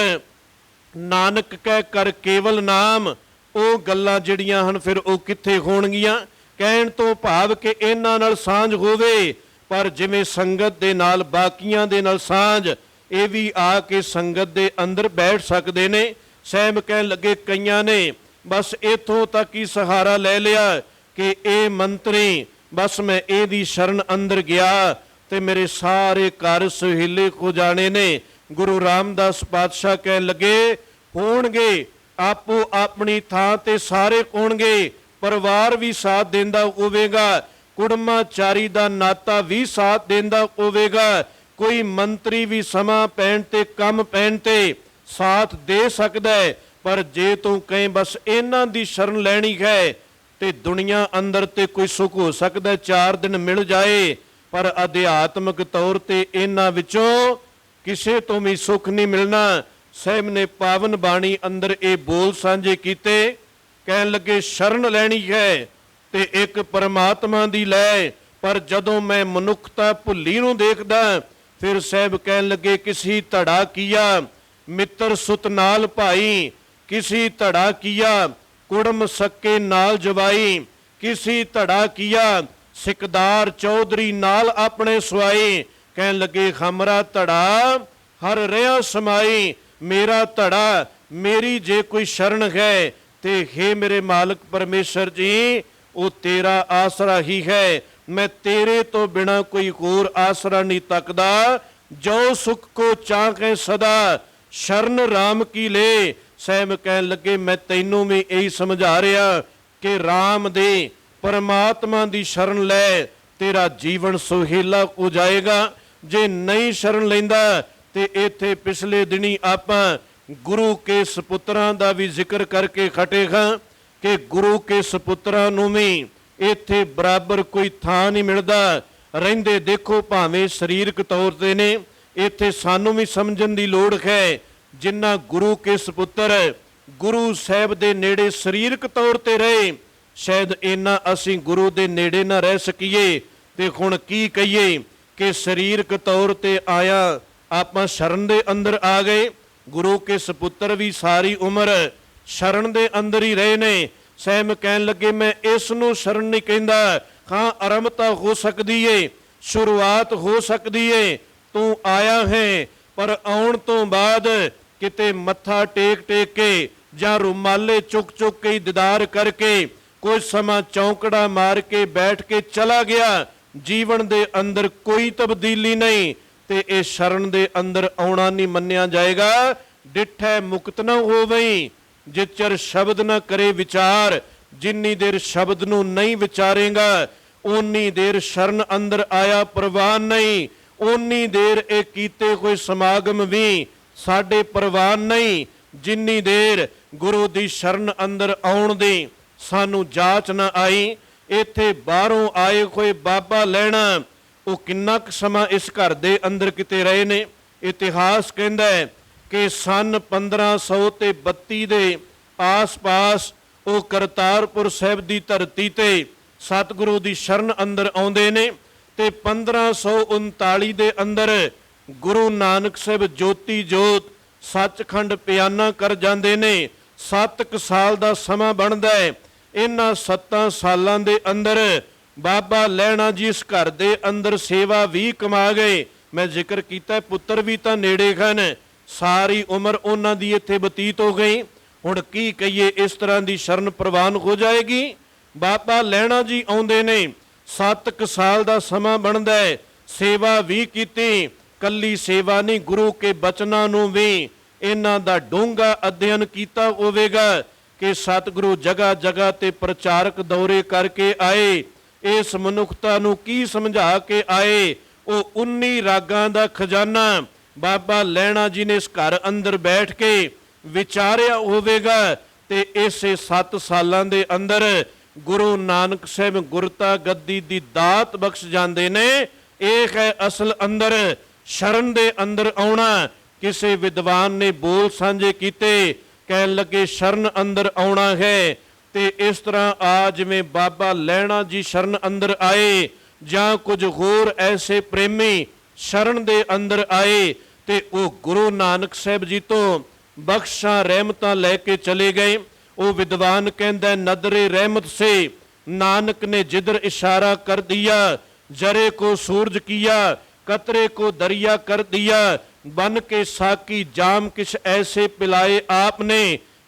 ਨਾਨਕ ਕਹਿ ਕਰ ਕੇਵਲ ਨਾਮ, ਉਹ ਗੱਲਾਂ ਜਿਹੜੀਆਂ ਹਨ ਫਿਰ ਉਹ ਕਿੱਥੇ ਹੋਣਗੀਆਂ। ਕਹਿਣ ਤੋਂ ਭਾਵ ਕਿ ਇਹਨਾਂ ਨਾਲ ਸਾਂਝ ਹੋਵੇ, ਪਰ ਜਿਵੇਂ ਸੰਗਤ ਦੇ ਨਾਲ ਬਾਕੀਆਂ ਦੇ ਨਾਲ ਸਾਂਝ, ਇਹ ਵੀ ਆ ਕੇ ਸੰਗਤ ਦੇ ਅੰਦਰ ਬੈਠ ਸਕਦੇ ਨੇ। ਸਹਿਬ ਕਹਿਣ ਲੱਗੇ ਕਈਆਂ ਨੇ ਬਸ ਇੱਥੋਂ ਤੱਕ ਹੀ ਸਹਾਰਾ ਲੈ ਲਿਆ ਕਿ ਇਹ ਮੰਤਰੀ, ਬਸ ਮੈਂ ਇਹਦੀ ਸ਼ਰਨ ਅੰਦਰ ਗਿਆ ਤੇ ਮੇਰੇ ਸਾਰੇ ਘਰ ਸੁਹੀਲੇ ਹੋ ਜਾਣੇ ਨੇ। ਗੁਰੂ ਰਾਮਦਾਸ ਪਾਤਸ਼ਾਹ ਕਹਿਣ ਲੱਗੇ ਹੋਣਗੇ, ਆਪੋ ਆਪਣੀ ਥਾਂ ਤੇ ਸਾਰੇ ਹੋਣਗੇ, ਪਰਿਵਾਰ ਵੀ ਸਾਥ ਦਿੰਦਾ ਹੋਵੇਗਾ, ਕੁੜਮਾਚਾਰੀ ਦਾ ਨਾਤਾ ਵੀ ਸਾਥ ਦਿੰਦਾ ਹੋਵੇਗਾ, ਕੋਈ ਮੰਤਰੀ ਵੀ ਸਮਾਂ ਪੈਣ ਤੇ ਕੰਮ ਪੈਣ ਤੇ ਸਾਥ ਦੇ ਸਕਦਾ ਹੈ। ਪਰ ਜੇ ਤੂੰ ਕਹੇ ਬਸ ਇਹਨਾਂ ਦੀ ਸ਼ਰਨ ਲੈਣੀ ਹੈ ਤੇ ਦੁਨੀਆ ਅੰਦਰ ਤੇ ਕੋਈ ਸੁੱਖ ਹੋ ਸਕਦਾ 4 ਦਿਨ ਮਿਲ ਜਾਏ, ਪਰ ਅਧਿਆਤਮਿਕ ਤੌਰ ਤੇ ਇਹਨਾਂ ਵਿੱਚੋਂ ਕਿਸੇ ਤੋਂ ਵੀ ਸੁੱਖ ਨਹੀਂ ਮਿਲਣਾ। ਸਾਹਿਬ ਨੇ ਪਾਵਨ ਬਾਣੀ ਅੰਦਰ ਇਹ ਬੋਲ ਸਾਂਝੇ ਕੀਤੇ। ਕਹਿਣ ਲੱਗੇ ਸ਼ਰਨ ਲੈਣੀ ਹੈ ਤੇ ਇੱਕ ਪਰਮਾਤਮਾ ਦੀ ਲੈ, ਪਰ ਜਦੋਂ ਮੈਂ ਮਨੁੱਖਤਾ ਭੁੱਲੀ ਨੂੰ ਦੇਖਦਾ ਫਿਰ ਸਾਹਿਬ ਕਹਿਣ ਲੱਗੇ ਕਿਸੀ ਧੜਾ ਕੀਆ ਮਿੱਤਰ ਸੁਤ ਨਾਲ ਭਾਈ, किसी धड़ा किया कुड़म सक्के नाल जवाई, किसी धड़ा किया सिकदार चौधरी नाल अपने सुआई। कहन लगे हमरा धड़ा हर रहा समाई, मेरा धड़ा मेरी जे कोई शरण है ते हे मेरे मालिक परमेश्वर जी वो तेरा आसरा ही है, मैं तेरे तो बिना कोई होर आसरा नहीं तकदा। जो सुख को चाहे सदा शरण राम की ले। ਸਾਹਿਬ ਕਹਿਣ ਲੱਗੇ ਮੈਂ ਤੈਨੂੰ ਵੀ ਇਹੀ ਸਮਝਾ ਰਿਹਾ ਕਿ ਰਾਮ ਦੇ ਪਰਮਾਤਮਾ ਦੀ ਸ਼ਰਨ ਲੈ, ਤੇਰਾ ਜੀਵਨ ਸੁਹੇਲਾ ਹੋ ਜਾਏਗਾ। ਜੇ ਨਹੀਂ ਸ਼ਰਨ ਲੈਂਦਾ ਤੇ ਇੱਥੇ ਪਿਛਲੇ ਦਿਨੀ ਆਪਾਂ ਗੁਰੂ ਕੇ ਸਪੁੱਤਰਾਂ ਦਾ ਵੀ ਜ਼ਿਕਰ ਕਰਕੇ ਖਟੇ ਹਾਂ ਕਿ ਗੁਰੂ ਕੇ ਸਪੁੱਤਰਾਂ ਨੂੰ ਵੀ ਇੱਥੇ ਬਰਾਬਰ ਕੋਈ ਥਾਂ ਨਹੀਂ ਮਿਲਦਾ। ਰਹਿੰਦੇ ਦੇਖੋ ਭਾਵੇਂ ਸਰੀਰਕ ਤੌਰ ਤੇ ਨੇ, ਇੱਥੇ ਸਾਨੂੰ ਵੀ ਸਮਝਣ ਦੀ ਲੋੜ ਹੈ ਜਿਨ੍ਹਾਂ ਗੁਰੂ ਕੇ ਸਪੁੱਤਰ ਗੁਰੂ ਸਾਹਿਬ ਦੇ ਨੇੜੇ ਸਰੀਰਕ ਤੌਰ ਤੇ ਰਹੇ, ਸ਼ਾਇਦ ਇਹਨਾਂ ਅਸੀਂ ਗੁਰੂ ਦੇ ਨੇੜੇ ਨਾ ਰਹਿ ਸਕੀਏ। ਤੇ ਹੁਣ ਕੀ ਕਹੀਏ ਕਿ ਸਰੀਰਕ ਤੌਰ ਤੇ ਆਇਆ ਆਪਾਂ ਸ਼ਰਨ ਦੇ ਅੰਦਰ ਆ ਗਏ। ਗੁਰੂ ਕੇ ਸਪੁੱਤਰ ਵੀ ਸਾਰੀ ਉਮਰ ਸ਼ਰਨ ਦੇ ਅੰਦਰ ਹੀ ਰਹੇ ਨੇ। ਸਾਹਿਬ ਕਹਿਣ ਲੱਗੇ ਮੈਂ ਇਸ ਨੂੰ ਸ਼ਰਨ ਨਹੀਂ ਕਹਿੰਦਾ, ਹਾਂ ਆਰੰਭਤਾ ਹੋ ਸਕਦੀ ਏ, ਸ਼ੁਰੂਆਤ ਹੋ ਸਕਦੀ ਏ, ਤੂੰ ਆਇਆ ਹੈ ਪਰ ਆਉਣ ਤੋਂ ਬਾਅਦ ਕਿਤੇ ਮੱਥਾ ਟੇਕ ਟੇਕ ਕੇ ਜਾਂ ਰੁਮਾਲੇ ਚੁੱਕ ਚੁੱਕ ਕੇ ਦੀਦਾਰ ਕਰਕੇ ਕੁਝ ਸਮਾਂ ਚੌਂਕੜਾ ਮਾਰ ਕੇ ਬੈਠ ਕੇ ਚਲਾ ਗਿਆ, ਜੀਵਨ ਦੇ ਅੰਦਰ ਕੋਈ ਤਬਦੀਲੀ ਨਹੀਂ ਤੇ ਇਹ ਸ਼ਰਨ ਦੇ ਅੰਦਰ ਆਉਣਾ ਨਹੀਂ ਮੰਨਿਆ ਜਾਏਗਾ। ਡਿਠੈ ਮੁਕਤ ਨਾ ਹੋਵਈ ਜਿਚਰ ਸ਼ਬਦ ਨਾ ਕਰੇ ਵਿਚਾਰ, ਜਿੰਨੀ ਦੇਰ ਸ਼ਬਦ ਨੂੰ ਨਹੀਂ ਵਿਚਾਰੇਗਾ ਓਨੀ ਦੇਰ ਸ਼ਰਨ ਅੰਦਰ ਆਇਆ ਪ੍ਰਵਾਨ ਨਹੀਂ, ਓਨੀ ਦੇਰ ਇਹ ਕੀਤੇ ਹੋਏ ਸਮਾਗਮ ਵੀ ਸਾਡੇ ਪ੍ਰਵਾਨ ਨਹੀਂ, ਜਿੰਨੀ ਦੇਰ ਗੁਰੂ ਦੀ ਸ਼ਰਨ ਅੰਦਰ ਆਉਣ ਦੀ ਸਾਨੂੰ ਜਾਚ ਨਾ ਆਈ। ਇੱਥੇ ਬਾਹਰੋਂ ਆਏ ਹੋਏ ਬਾਬਾ ਲੈਣਾ ਉਹ ਕਿੰਨਾ ਕੁ ਸਮਾਂ ਇਸ ਘਰ ਦੇ ਅੰਦਰ ਕਿਤੇ ਰਹੇ ਨੇ। ਇਤਿਹਾਸ ਕਹਿੰਦਾ ਹੈ ਕਿ ਸਨ 1532 ਦੇ ਆਸ-ਪਾਸ ਉਹ ਕਰਤਾਰਪੁਰ ਸਾਹਿਬ ਦੀ ਧਰਤੀ ਤੇ ਸਤਿਗੁਰੂ ਦੀ ਸ਼ਰਨ ਅੰਦਰ ਆਉਂਦੇ ਨੇ ਤੇ 1539 ਦੇ ਅੰਦਰ ਗੁਰੂ ਨਾਨਕ ਸਾਹਿਬ ਜੋਤੀ ਜੋਤ ਸੱਚਖੰਡ ਪਿਆਨਾ ਕਰ ਜਾਂਦੇ ਨੇ। 7 ਸਾਲ ਦਾ ਸਮਾਂ ਬਣਦਾ ਹੈ। ਇਹਨਾਂ 7 ਸਾਲਾਂ ਦੇ ਅੰਦਰ ਬਾਬਾ ਲਹਿਣਾ ਜੀ ਇਸ ਘਰ ਦੇ ਅੰਦਰ ਸੇਵਾ ਵੀ ਕਮਾ ਗਏ। ਮੈਂ ਜ਼ਿਕਰ ਕੀਤਾ ਪੁੱਤਰ ਵੀ ਤਾਂ ਨੇੜੇ ਹਨ, ਸਾਰੀ ਉਮਰ ਉਹਨਾਂ ਦੀ ਇੱਥੇ ਬਤੀਤ ਹੋ ਗਈ। ਹੁਣ ਕੀ ਕਹੀਏ, ਇਸ ਤਰ੍ਹਾਂ ਦੀ ਸ਼ਰਨ ਪ੍ਰਵਾਨ ਹੋ ਜਾਏਗੀ। ਬਾਬਾ ਲਹਿਣਾ ਜੀ ਆਉਂਦੇ ਨੇ, 7 ਸਾਲ ਦਾ ਸਮਾਂ ਬਣਦਾ ਹੈ, ਸੇਵਾ ਵੀ ਕੀਤੀ। ਕੱਲੀ ਸੇਵਾ ਨਹੀਂ, ਗੁਰੂ ਕੇ ਬਚਨਾਂ ਨੂੰ ਵੀ ਇਹਨਾਂ ਦਾ ਡੂੰਘਾ ਅਧਿਐਨ ਕੀਤਾ ਹੋਵੇਗਾ ਕਿ ਸਤਿਗੁਰੂ ਜਗ੍ਹਾ ਜਗ੍ਹਾ ਤੇ ਪ੍ਰਚਾਰਕ ਦੌਰੇ ਕਰਕੇ ਆਏ, ਇਸ ਮਨੁੱਖਤਾ ਨੂੰ ਕੀ ਸਮਝਾ ਕੇ ਆਏ। ਉਹ 19 ਰਾਗਾਂ ਦਾ ਖਜ਼ਾਨਾ ਬਾਬਾ ਲਹਿਣਾ ਜੀ ਨੇ ਇਸ ਘਰ ਅੰਦਰ ਬੈਠ ਕੇ ਵਿਚਾਰਿਆ ਹੋਵੇਗਾ ਤੇ ਇਸੇ 7 ਸਾਲਾਂ ਦੇ ਅੰਦਰ ਗੁਰੂ ਨਾਨਕ ਸਾਹਿਬ ਗੁਰਤਾ ਗੱਦੀ ਦੀ ਦਾਤ ਬਖਸ਼ ਜਾਂਦੇ ਨੇ। ਇਹ ਹੈ ਅਸਲ ਅੰਦਰ ਸ਼ਰਨ ਦੇ ਅੰਦਰ ਆਉਣਾ ਕਿਸੇ ਵਿਦਵਾਨ ਨੇ ਬੋਲ ਸਾਂਝੇ ਕੀਤੇ, ਕਹਿਣ ਲੱਗੇ ਸ਼ਰਨ ਅੰਦਰ ਆਉਣਾ ਹੈ। ਤੇ ਇਸ ਤਰ੍ਹਾਂ ਆ ਜਿਵੇਂ ਬਾਬਾ ਲਹਿਣਾ ਜੀ ਸ਼ਰਨ ਅੰਦਰ ਆਏ ਜਾਂ ਕੁਝ ਹੋਰ ਐਸੇ ਪ੍ਰੇਮੀ ਸ਼ਰਨ ਦੇ ਅੰਦਰ ਆਏ ਤੇ ਉਹ ਗੁਰੂ ਨਾਨਕ ਸਾਹਿਬ ਜੀ ਤੋਂ ਬਖਸ਼ਾਂ ਰਹਿਮਤਾਂ ਲੈ ਕੇ ਚਲੇ ਗਏ। ਉਹ ਵਿਦਵਾਨ ਕਹਿੰਦਾ ਨਦਰੇ ਰਹਿਮਤ ਸੇ नानक ने जिधर इशारा कर दिया, जरे को सूरज किया, कतरे को दरिया कर दिया, बन के साकी जाम किस ऐसे पिलाए आपने,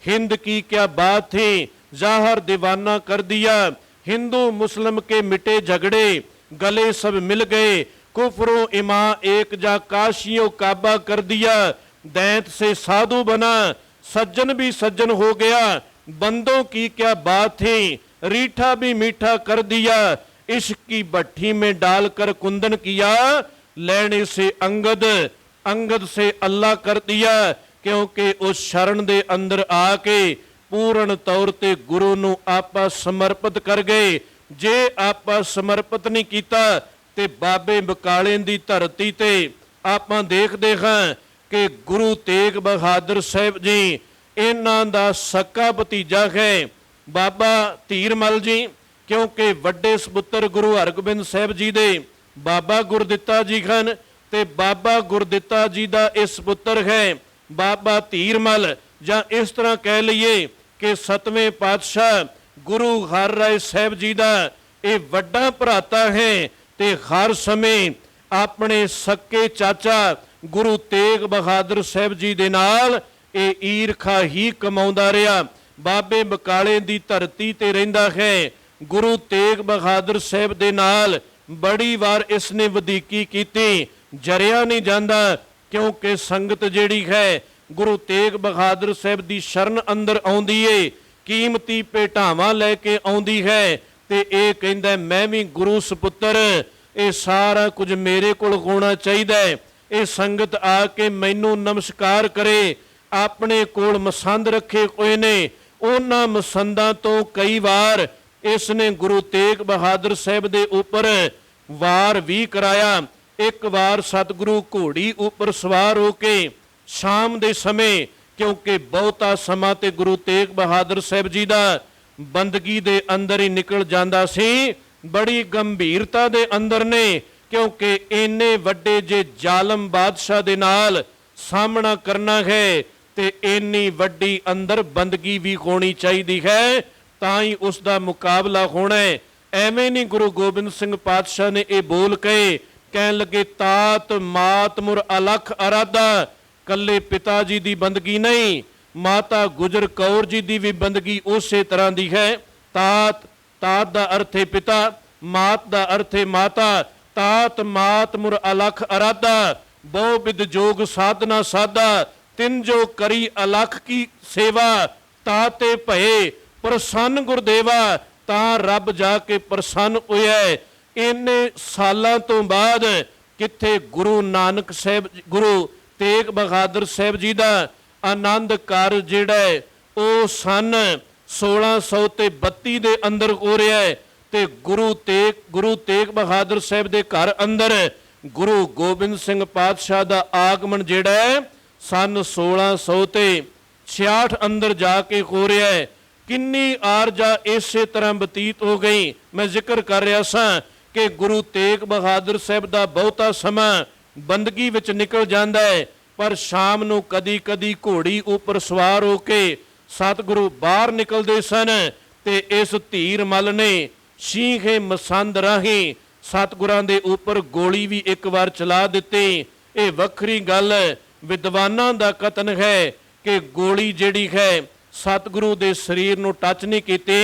हिंद की क्या बात थी जाहर दीवाना कर दिया, हिंदू मुस्लिम के मिटे झगड़े गले सब मिल गए, कुफरो इमा एक जा काशियों काबा कर दिया, दैंत से साधु बना सज्जन भी सज्जन हो गया, बंदों की क्या बात थी रीठा भी मीठा कर दिया, इश्क की भट्ठी में डालकर कुंदन किया, लेने से अंगद अंगद से अल्लाह कर दिया। क्योंकि उस शरण दे अंदर आके पूर्ण तौर ते गुरु नूं आपां समर्पित कर गए। जे आपां समर्पित नहीं कीता ते बाबे बकाले दी धरती ते आपां देखदे हां कि गुरु तेग बहादुर साहिब जी इन्हां दा सक्का भतीजा है बाबा ਧੀਰਮਲ जी, क्योंकि वड्डे सपुत्र गुरु हरगोबिंद साहिब जी दे बाबा गुरदित्ता जी हन ते बाबा गुरदित्ता जी दा इस पुत्र है बाबा धीरमल, जां इस तरह कह लईए कि 7वें पातशाह गुरु हर राय साहिब जी दा ये वड्डा भराता है ते हर समय अपने सक्के चाचा गुरु तेग बहादुर साहिब जी दे नाल ये ईरखा ही कमाउंदा रहा। बाबे बकाले दी धरती ते रहिंदा है। गुरु तेग बहादुर साहिब दे नाल बड़ी वार इसने वधीकी कीती, जरिया नहीं जांदा क्योंकि संगत जिहड़ी है गुरु तेग बहादुर साहिब दी शरण अंदर आउंदी है, कीमती भेटावां लैके आउंदी है ते इह कहंदा मैं भी गुरु सपुत्र ये सारा कुछ मेरे कोल होना चाहिए। ये संगत आके मैनू नमस्कार करे, अपने कोल मसंद रखे हुए ने, उन्हां मसंदां तो कई वार इसने गुरु तेग बहादुर साहिब दे उपर वार भी कराया। एक बार सतगुरु घोड़ी उपर सवार होके शाम दे समय, क्योंकि बहुता समा ते गुरु तेग बहादुर साहिब जी दा बंदगी दे अंदर ही निकल जांदा सी, बड़ी गंभीरता दे अंदर ने, क्योंकि इन्ने वड्डे जे जालम बादशाह दे नाल सामना करना है ते इन्नी वड्डी अंदर बंदगी भी होनी चाहिए है, ताई उसका मुकाबला होना है। एवें नहीं गुरु गोबिंद सिंह पातशाह ने यह बोल कहे, कहन लगे तात मात मुर अलख अराधा, कल्ले पिता जी की बंदगी नहीं, माता गुजर कौर जी की भी बंदगी उस तरह की है। तात तात का अर्थ है पिता, मात का अर्थ है माता, तात मात मुर अलख अराधा, बहु विद जोग साधना साधा, तिन जो करी अलख की सेवा, ताते भये प्रसन्न गुरदेवा, ता रब जाके प्रसन्न होया। इन्ने सालां तो बाद किथे गुरु नानक साहिब गुरु तेग बहादुर साहिब जी दा आनंद कारज जिहड़ा है वो सन 1632 दे अंदर हो रहा है ते गुरु तेग बहादुर साहिब दे घर अंदर गुरु गोबिंद सिंह पातशाह दा आगमन जिहड़ा है सन 1666 अंदर जाके हो रहा है। किन्नी आरजा इसे तरह बतीत हो गई। मैं जिक्र कर रहा सा कि गुरु तेग बहादुर साहिब दा बहुता समा बंदगी विच निकल जाता है, पर शाम नूं कदी कदी घोड़ी उपर सवार होके सतगुरु बाहर निकलते सन ते इस धीरमल ने शींहे मसंद राही सतगुरां दे उपर गोली भी एक बार चला दिती। ये वखरी गल विद्वानां दा कथन है कि गोली जिहड़ी है सतगुरु दे शरीर नूं टच नहीं कीती,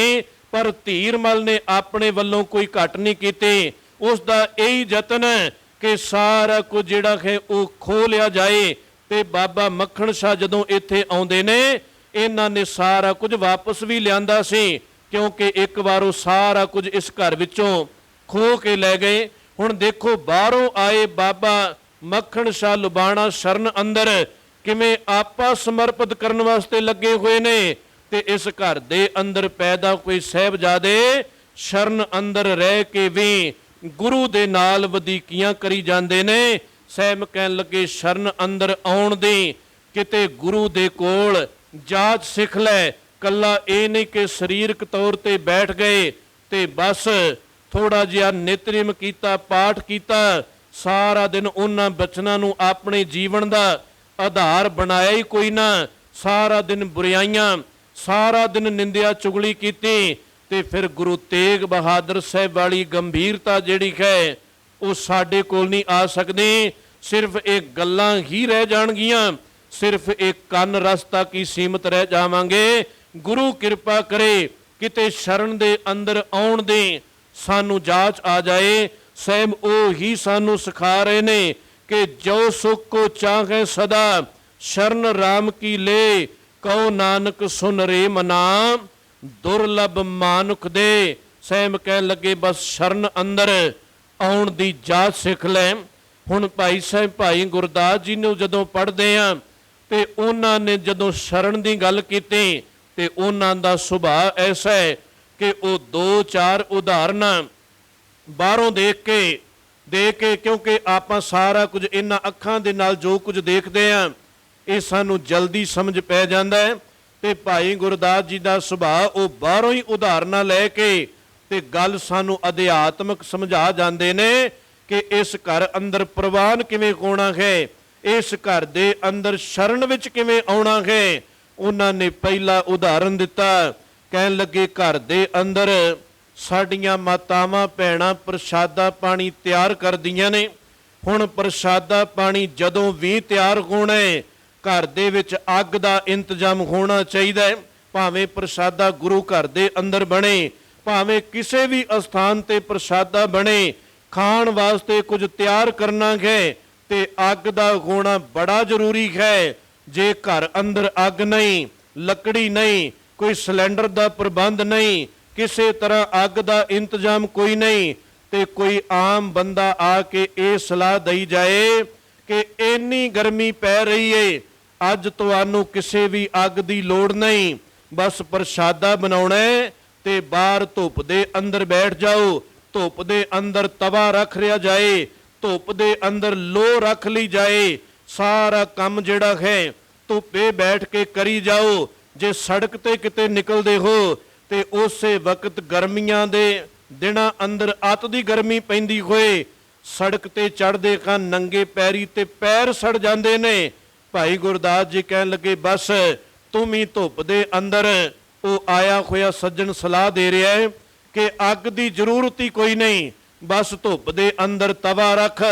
पर धीरमल ने अपने वल्लों कोई घट नहीं कीती। उसका यही यतन है कि सारा कुछ जिहड़ा है वो खो लिया जाए। ते बाबा मक्खण शाह जदों इत्थे आउंदे ने इन्हां ने सारा कुछ वापस भी लियांदा सी, क्योंकि एक बार वो सारा कुछ इस घर विचों खो के लै गए। हुण देखो बाहरों आए बाबा मक्खण शाह लुबाणा शरण अंदर किवें आपा समर्पित करने वास्ते लगे हुए ने, ते इस घर दे अंदर पैदा कोई साहिबजादे शरण अंदर रह के भी गुरु दे नाल वधीकियां करी जांदे ने। ਸਾਹਿਬ ਕਹਿਣ ਲੱਗੇ ਸ਼ਰਨ ਅੰਦਰ ਆਉਣ ਦੀ ਕਿਤੇ ਗੁਰੂ ਦੇ ਕੋਲ ਜਾਚ ਸਿੱਖ ਲੈ। ਕੱਲਾ ਇਹ ਨਹੀਂ ਕਿ ਸਰੀਰਕ ਤੌਰ ਤੇ ਬੈਠ ਗਏ ਤੇ ਬਸ ਥੋੜਾ ਜਿਹਾ ਨਿਤਨੇਮ ਕੀਤਾ, ਪਾਠ ਕੀਤਾ, ਸਾਰਾ ਦਿਨ ਉਹਨਾਂ ਬਚਨਾਂ ਨੂੰ ਆਪਣੇ ਜੀਵਨ ਦਾ ਆਧਾਰ ਬਣਾਇਆ ਹੀ ਕੋਈ ਨਾ। ਸਾਰਾ ਦਿਨ ਬੁਰਾਈਆਂ, ਸਾਰਾ ਦਿਨ ਨਿੰਦਿਆ ਚੁਗਲੀ ਕੀਤੀ ਤੇ ਫਿਰ ਗੁਰੂ ਤੇਗ ਬਹਾਦਰ ਸਾਹਿਬ ਵਾਲੀ ਗੰਭੀਰਤਾ ਜਿਹੜੀ ਹੈ ਉਹ ਸਾਡੇ ਕੋਲ ਨਹੀਂ ਆ ਸਕਦੀ। ਸਿਰਫ ਇਹ ਗੱਲਾਂ ਹੀ ਰਹਿ ਜਾਣਗੀਆਂ, ਸਿਰਫ ਇਹ ਕੰਨ ਰਸ ਤੱਕ ਹੀ ਸੀਮਤ ਰਹਿ ਜਾਵਾਂਗੇ। ਗੁਰੂ ਕਿਰਪਾ ਕਰੇ ਕਿਤੇ ਸ਼ਰਨ ਦੇ ਅੰਦਰ ਆਉਣ ਦੀ ਸਾਨੂੰ ਜਾਚ ਆ ਜਾਏ। ਸਾਹਿਬ ਉਹ ਹੀ ਸਾਨੂੰ ਸਿਖਾ ਰਹੇ ਨੇ ਕਿ ਜੋ ਸੁਖ ਕੋ ਚਾਹੇ ਸਦਾ ਸ਼ਰਨ ਰਾਮ ਕੀ ਲੈ, ਕਹੋ ਨਾਨਕ ਸੁਨ ਰੇ ਮਨਾ ਦੁਰਲਭ ਮਾਨੁਖ ਦੇ। ਸਾਹਿਬ ਕਹਿਣ ਲੱਗੇ ਬਸ ਸ਼ਰਨ ਅੰਦਰ ਆਉਣ ਦੀ ਜਾਚ ਸਿੱਖ ਲੈ। ਹੁਣ ਭਾਈ ਸਾਹਿਬ ਭਾਈ ਗੁਰਦਾਸ ਜੀ ਨੂੰ ਜਦੋਂ ਪੜ੍ਹਦੇ ਆ ਤੇ ਉਹਨਾਂ ਨੇ ਜਦੋਂ ਸ਼ਰਨ ਦੀ ਗੱਲ ਕੀਤੀ ਤੇ ਉਹਨਾਂ ਦਾ ਸੁਭਾਅ ਐਸਾ ਹੈ ਕਿ ਉਹ 2-4 ਉਦਾਹਰਨਾਂ ਬਾਹਰੋਂ ਦੇਖ ਕੇ ਕਿਉਂਕਿ ਆਪਾਂ ਸਾਰਾ ਕੁਝ ਇਹਨਾਂ ਅੱਖਾਂ ਦੇ ਨਾਲ ਜੋ ਕੁਝ ਦੇਖਦੇ ਆ ਇਹ ਸਾਨੂੰ ਜਲਦੀ ਸਮਝ ਪੈ ਜਾਂਦਾ ਹੈ। ਤੇ ਭਾਈ ਗੁਰਦਾਸ ਜੀ ਦਾ ਸੁਭਾਅ ਉਹ ਬਾਹਰੋਂ ਹੀ ਉਦਾਹਰਨਾਂ ਲੈ ਕੇ ਤੇ ਗੱਲ ਸਾਨੂੰ ਅਧਿਆਤਮਕ ਸਮਝਾ ਜਾਂਦੇ ਨੇ ਕਿ ਇਸ ਘਰ ਅੰਦਰ ਪ੍ਰਵਾਨ ਕਿਵੇਂ ਹੋਣਾ ਹੈ, ਇਸ ਘਰ ਦੇ ਅੰਦਰ ਸ਼ਰਨ ਵਿੱਚ ਕਿਵੇਂ ਆਉਣਾ ਹੈ। ਉਹਨਾਂ ਨੇ ਪਹਿਲਾ ਉਦਾਹਰਨ ਦਿੱਤਾ, ਕਹਿਣ ਲੱਗੇ ਘਰ ਦੇ ਅੰਦਰ ਸਾਡੀਆਂ ਮਾਤਾਵਾਂ ਭੈਣਾਂ ਪ੍ਰਸ਼ਾਦਾ ਪਾਣੀ ਤਿਆਰ ਕਰਦੀਆਂ ਨੇ। ਹੁਣ ਪ੍ਰਸ਼ਾਦਾ ਪਾਣੀ ਜਦੋਂ ਵੀ ਤਿਆਰ ਹੋਣਾ ਹੈ ਘਰ ਦੇ ਵਿੱਚ ਅੱਗ ਦਾ ਇੰਤਜ਼ਾਮ ਹੋਣਾ ਚਾਹੀਦਾ ਹੈ। ਭਾਵੇਂ ਪ੍ਰਸ਼ਾਦਾ ਗੁਰੂ ਘਰ ਦੇ ਅੰਦਰ ਬਣੇ, ਭਾਵੇਂ ਕਿਸੇ ਵੀ ਅਸਥਾਨ ਤੇ ਪ੍ਰਸ਼ਾਦਾ ਬਣੇ, ਖਾਣ ਵਾਸਤੇ ਕੁਝ ਤਿਆਰ ਕਰਨਾ ਹੈ ਤੇ ਅੱਗ ਦਾ ਹੋਣਾ ਬੜਾ ਜ਼ਰੂਰੀ ਹੈ। ਜੇ ਘਰ ਅੰਦਰ ਅੱਗ ਨਹੀਂ, ਲੱਕੜੀ ਨਹੀਂ, ਕੋਈ ਸਿਲੰਡਰ ਦਾ ਪ੍ਰਬੰਧ ਨਹੀਂ, ਕਿਸੇ ਤਰ੍ਹਾਂ ਅੱਗ ਦਾ ਇੰਤਜ਼ਾਮ ਕੋਈ ਨਹੀਂ ਤੇ ਕੋਈ ਆਮ ਬੰਦਾ ਆ ਕੇ ਇਹ ਸਲਾਹ ਦਈ ਜਾਏ ਕਿ ਇੰਨੀ ਗਰਮੀ ਪੈ ਰਹੀ ਏ, ਅੱਜ ਤੁਹਾਨੂੰ ਕਿਸੇ ਵੀ ਅੱਗ ਦੀ ਲੋੜ ਨਹੀਂ, ਬਸ ਪ੍ਰਸ਼ਾਦਾ ਬਣਾਉਣਾ ਤੇ ਬਾਹਰ ਧੁੱਪ ਦੇ ਅੰਦਰ ਬੈਠ ਜਾਓ। ਧੁੱਪ ਦੇ ਅੰਦਰ ਤਵਾ ਰੱਖ ਲਿਆ ਜਾਏ, ਧੁੱਪ ਦੇ ਅੰਦਰ ਲੋਹ ਰੱਖ ਲਈ ਜਾਏ, ਸਾਰਾ ਕੰਮ ਜਿਹੜਾ ਹੈ ਧੁੱਪੇ ਬੈਠ ਕੇ ਕਰੀ ਜਾਓ। ਜੇ ਸੜਕ ਤੇ ਕਿਤੇ ਨਿਕਲਦੇ ਹੋ ਤੇ ਉਸੇ ਵਕਤ ਗਰਮੀਆਂ ਦੇ ਦਿਨਾਂ ਅੰਦਰ ਅੱਤ ਦੀ ਗਰਮੀ ਪੈਂਦੀ ਹੋਏ ਸੜਕ ਤੇ ਚੜ੍ਹਦੇ ਖਾਂ ਨੰਗੇ ਪੈਰੀ ਤੇ ਪੈਰ ਸੜ ਜਾਂਦੇ ਨੇ। ਭਾਈ ਗੁਰਦਾਸ ਜੀ ਕਹਿਣ ਲੱਗੇ ਬਸ ਤੂੰ ਵੀ ਧੁੱਪ ਦੇ ਅੰਦਰ, ਉਹ ਆਇਆ ਹੋਇਆ ਸੱਜਣ ਸਲਾਹ ਦੇ ਰਿਹਾ ਹੈ ਕਿ ਅੱਗ ਦੀ ਜ਼ਰੂਰਤ ਹੀ ਕੋਈ ਨਹੀਂ, ਬਸ ਧੁੱਪ ਦੇ ਅੰਦਰ ਤਵਾ ਰੱਖ,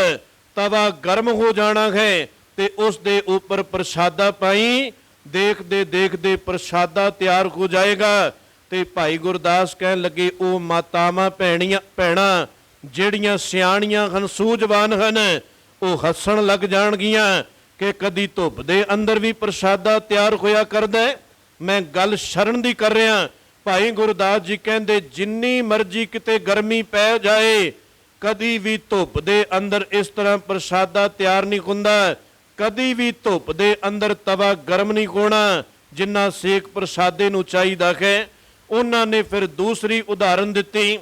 ਤਵਾ ਗਰਮ ਹੋ ਜਾਣਾ ਹੈ ਤੇ ਉਸ ਦੇ ਉੱਪਰ ਪ੍ਰਸ਼ਾਦਾ ਪਾਈ, ਦੇਖਦੇ ਦੇਖਦੇ ਪ੍ਰਸ਼ਾਦਾ ਤਿਆਰ ਹੋ ਜਾਏਗਾ। ਤੇ ਭਾਈ ਗੁਰਦਾਸ ਕਹਿਣ ਲੱਗੇ ਉਹ ਮਾਤਾਵਾਂ ਭੈਣਾਂ ਜਿਹੜੀਆਂ ਸਿਆਣੀਆਂ ਹਨ, ਸੂਝਵਾਨ ਹਨ, ਉਹ ਹੱਸਣ ਲੱਗ ਜਾਣਗੀਆਂ ਕਿ ਕਦੀ ਧੁੱਪ ਦੇ ਅੰਦਰ ਵੀ ਪ੍ਰਸ਼ਾਦਾ ਤਿਆਰ ਹੋਇਆ ਕਰਦਾ। ਮੈਂ ਗੱਲ ਸ਼ਰਨ ਦੀ ਕਰ ਰਿਹਾ। ਭਾਈ ਗੁਰਦਾਸ ਜੀ ਕਹਿੰਦੇ ਜਿੰਨੀ ਮਰਜ਼ੀ ਕਿਤੇ ਗਰਮੀ ਪੈ ਜਾਏ ਕਦੀ ਵੀ ਧੁੱਪ ਦੇ ਅੰਦਰ ਇਸ ਤਰ੍ਹਾਂ ਪ੍ਰਸ਼ਾਦਾ ਤਿਆਰ ਨਹੀਂ ਹੁੰਦਾ, ਕਦੀ ਵੀ ਧੁੱਪ ਦੇ ਅੰਦਰ ਤਵਾ ਗਰਮ ਨਹੀਂ ਹੋਣਾ ਜਿੰਨਾ ਸੇਕ ਪ੍ਰਸ਼ਾਦੇ ਨੂੰ ਚਾਹੀਦਾ ਹੈ। ਉਹਨਾਂ ਨੇ ਫਿਰ ਦੂਸਰੀ ਉਦਾਹਰਨ ਦਿੱਤੀ,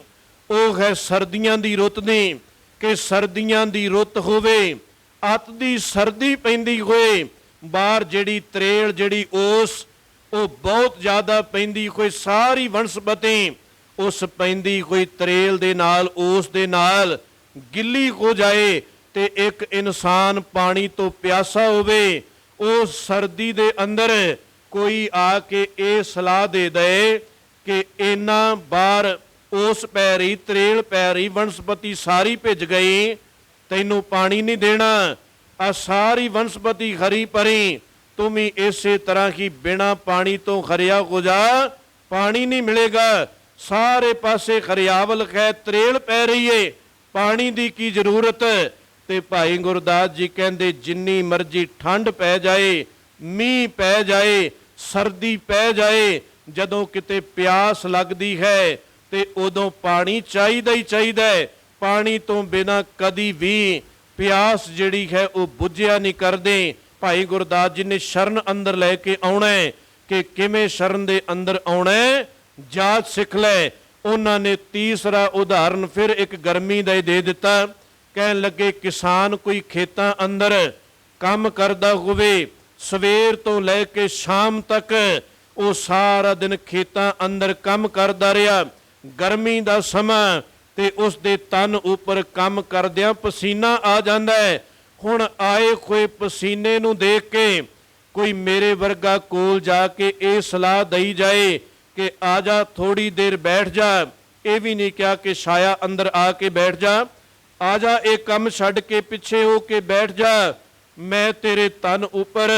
ਉਹ ਹੈ ਸਰਦੀਆਂ ਦੀ ਰੁੱਤ ਦੀ, ਕਿ ਸਰਦੀਆਂ ਦੀ ਰੁੱਤ ਹੋਵੇ, ਅੱਤ ਦੀ ਸਰਦੀ ਪੈਂਦੀ ਹੋਏ, ਬਾਹਰ ਜਿਹੜੀ ਤਰੇਲ ਜਿਹੜੀ ਉਹ ਬਹੁਤ ਜ਼ਿਆਦਾ ਪੈਂਦੀ ਹੋਈ, ਸਾਰੀ ਵਨਸਪਤੀ ਉਸ ਪੈਂਦੀ ਹੋਈ ਤਰੇਲ ਦੇ ਨਾਲ, ਉਸ ਦੇ ਨਾਲ ਗਿੱਲੀ ਹੋ ਜਾਏ ਤੇ ਇੱਕ ਇਨਸਾਨ ਪਾਣੀ ਤੋਂ ਪਿਆਸਾ ਹੋਵੇ। ਉਸ ਸਰਦੀ ਦੇ ਅੰਦਰ ਕੋਈ ਆ ਕੇ ਇਹ ਸਲਾਹ ਦੇ ਦਏ ਕਿ ਇਹਨਾਂ ਬਾਹਰ ਉਸ ਪੈ ਰਹੀ ਤਰੇਲ ਪੈ ਰਹੀ, ਵਨਸਪਤੀ ਸਾਰੀ ਭਿੱਜ ਗਈ, ਤੈਨੂੰ ਪਾਣੀ ਨਹੀਂ ਦੇਣਾ, ਆ ਸਾਰੀ ਵਨਸਪਤੀ ਹਰੀ ਭਰੀ, ਤੂੰ ਵੀ ਇਸੇ ਤਰ੍ਹਾਂ ਹੀ ਬਿਨਾਂ ਪਾਣੀ ਤੋਂ ਹਰਿਆ ਹੋ ਜਾ, ਪਾਣੀ ਨਹੀਂ ਮਿਲੇਗਾ, ਸਾਰੇ ਪਾਸੇ ਹਰਿਆਵਲ ਹੈ, ਤਰੇਲ ਪੈ ਰਹੀ ਏ, ਪਾਣੀ ਦੀ ਕੀ ਜ਼ਰੂਰਤ। ਤੇ ਭਾਈ ਗੁਰਦਾਸ ਜੀ ਕਹਿੰਦੇ ਜਿੰਨੀ ਮਰਜ਼ੀ ਠੰਡ ਪੈ ਜਾਏ, ਮੀਂਹ ਪੈ ਜਾਏ, ਸਰਦੀ ਪੈ ਜਾਏ, ਜਦੋਂ ਕਿਤੇ ਪਿਆਸ ਲੱਗਦੀ ਹੈ ਤੇ ਉਦੋਂ ਪਾਣੀ ਚਾਹੀਦਾ ਹੀ ਚਾਹੀਦਾ ਹੈ। ਪਾਣੀ ਤੋਂ ਬਿਨਾਂ ਕਦੀ ਵੀ ਪਿਆਸ ਜਿਹੜੀ ਹੈ ਉਹ ਬੁੱਝਿਆ ਨਹੀਂ ਕਰਦੇ। ਭਾਈ ਗੁਰਦਾਸ ਜੀ ਨੇ ਸ਼ਰਨ ਅੰਦਰ ਲੈ ਕੇ ਆਉਣਾ ਕਿ ਕਿਵੇਂ ਸ਼ਰਨ ਦੇ ਅੰਦਰ ਆਉਣਾ, ਜਾਚ ਸਿੱਖ ਲੈ। ਉਹਨਾਂ ਨੇ ਤੀਸਰਾ ਉਦਾਹਰਨ ਫਿਰ ਇੱਕ ਗਰਮੀ ਦਾ ਦੇ ਦਿੱਤਾ ਕਹਿਣ ਲੱਗੇ ਕਿਸਾਨ ਕੋਈ ਖੇਤਾਂ ਅੰਦਰ ਕੰਮ ਕਰਦਾ ਹੋਵੇ, ਸਵੇਰ ਤੋਂ ਲੈ ਕੇ ਸ਼ਾਮ ਤੱਕ ਉਹ ਸਾਰਾ ਦਿਨ ਖੇਤਾਂ ਅੰਦਰ ਕੰਮ ਕਰਦਾ ਰਿਹਾ, ਗਰਮੀ ਦਾ ਸਮਾਂ ਤੇ ਉਸ ਦੇ ਤਨ ਉੱਪਰ ਕੰਮ ਕਰਦਿਆਂ ਪਸੀਨਾ ਆ ਜਾਂਦਾ ਹੈ। ਹੁਣ ਆਏ ਹੋਏ ਪਸੀਨੇ ਨੂੰ ਦੇਖ ਕੇ ਕੋਈ ਮੇਰੇ ਵਰਗਾ ਕੋਲ ਜਾ ਕੇ ਇਹ ਸਲਾਹ ਦਈ ਜਾਏ ਕਿ ਆ ਜਾ ਥੋੜੀ ਦੇਰ ਬੈਠ ਜਾ, ਇਹ ਵੀ ਨਹੀਂ ਕਿਹਾ ਕਿ ਛਾਇਆ ਅੰਦਰ ਆ ਕੇ ਬੈਠ ਜਾ, ਆ ਜਾ ਇਹ ਕੰਮ ਛੱਡ ਕੇ ਪਿੱਛੇ ਹੋ ਕੇ ਬੈਠ ਜਾ, ਮੈਂ ਤੇਰੇ ਤਨ ਉੱਪਰ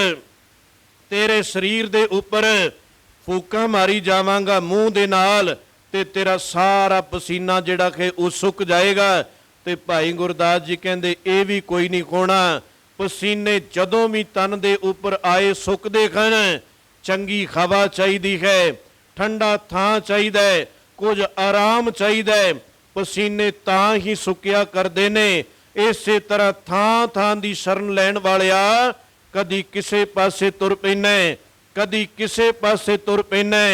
ਤੇਰੇ ਸਰੀਰ ਦੇ ਉੱਪਰ ਫੂਕਾਂ ਮਾਰੀ ਜਾਵਾਂਗਾ ਮੂੰਹ ਦੇ ਨਾਲ ਤੇ ਤੇਰਾ ਸਾਰਾ ਪਸੀਨਾ ਜਿਹੜਾ ਕਿ ਉਹ ਸੁੱਕ ਜਾਏਗਾ। ਤੇ ਭਾਈ ਗੁਰਦਾਸ ਜੀ ਕਹਿੰਦੇ ਇਹ ਵੀ ਕੋਈ ਨਹੀਂ ਹੋਣਾ, ਪਸੀਨੇ ਜਦੋਂ ਵੀ ਤਨ ਦੇ ਉੱਪਰ ਆਏ ਸੁੱਕਦੇ ਹਨ। ਚੰਗੀ ਹਵਾ ਚਾਹੀਦੀ ਹੈ, ਠੰਡਾ ਥਾਂ ਚਾਹੀਦਾ ਹੈ, ਕੁਝ ਆਰਾਮ ਚਾਹੀਦਾ ਹੈ, ਪਸੀਨੇ ਤਾਂ ਹੀ ਸੁੱਕਿਆ ਕਰਦੇ ਨੇ। ਇਸੇ ਤਰ੍ਹਾਂ ਥਾਂ ਥਾਂ ਦੀ ਸ਼ਰਨ ਲੈਣ ਵਾਲਿਆ ਕਦੀ ਕਿਸੇ ਪਾਸੇ ਤੁਰ ਪੈਣਾ, ਕਦੀ ਕਿਸੇ ਪਾਸੇ ਤੁਰ ਪੈਣਾ।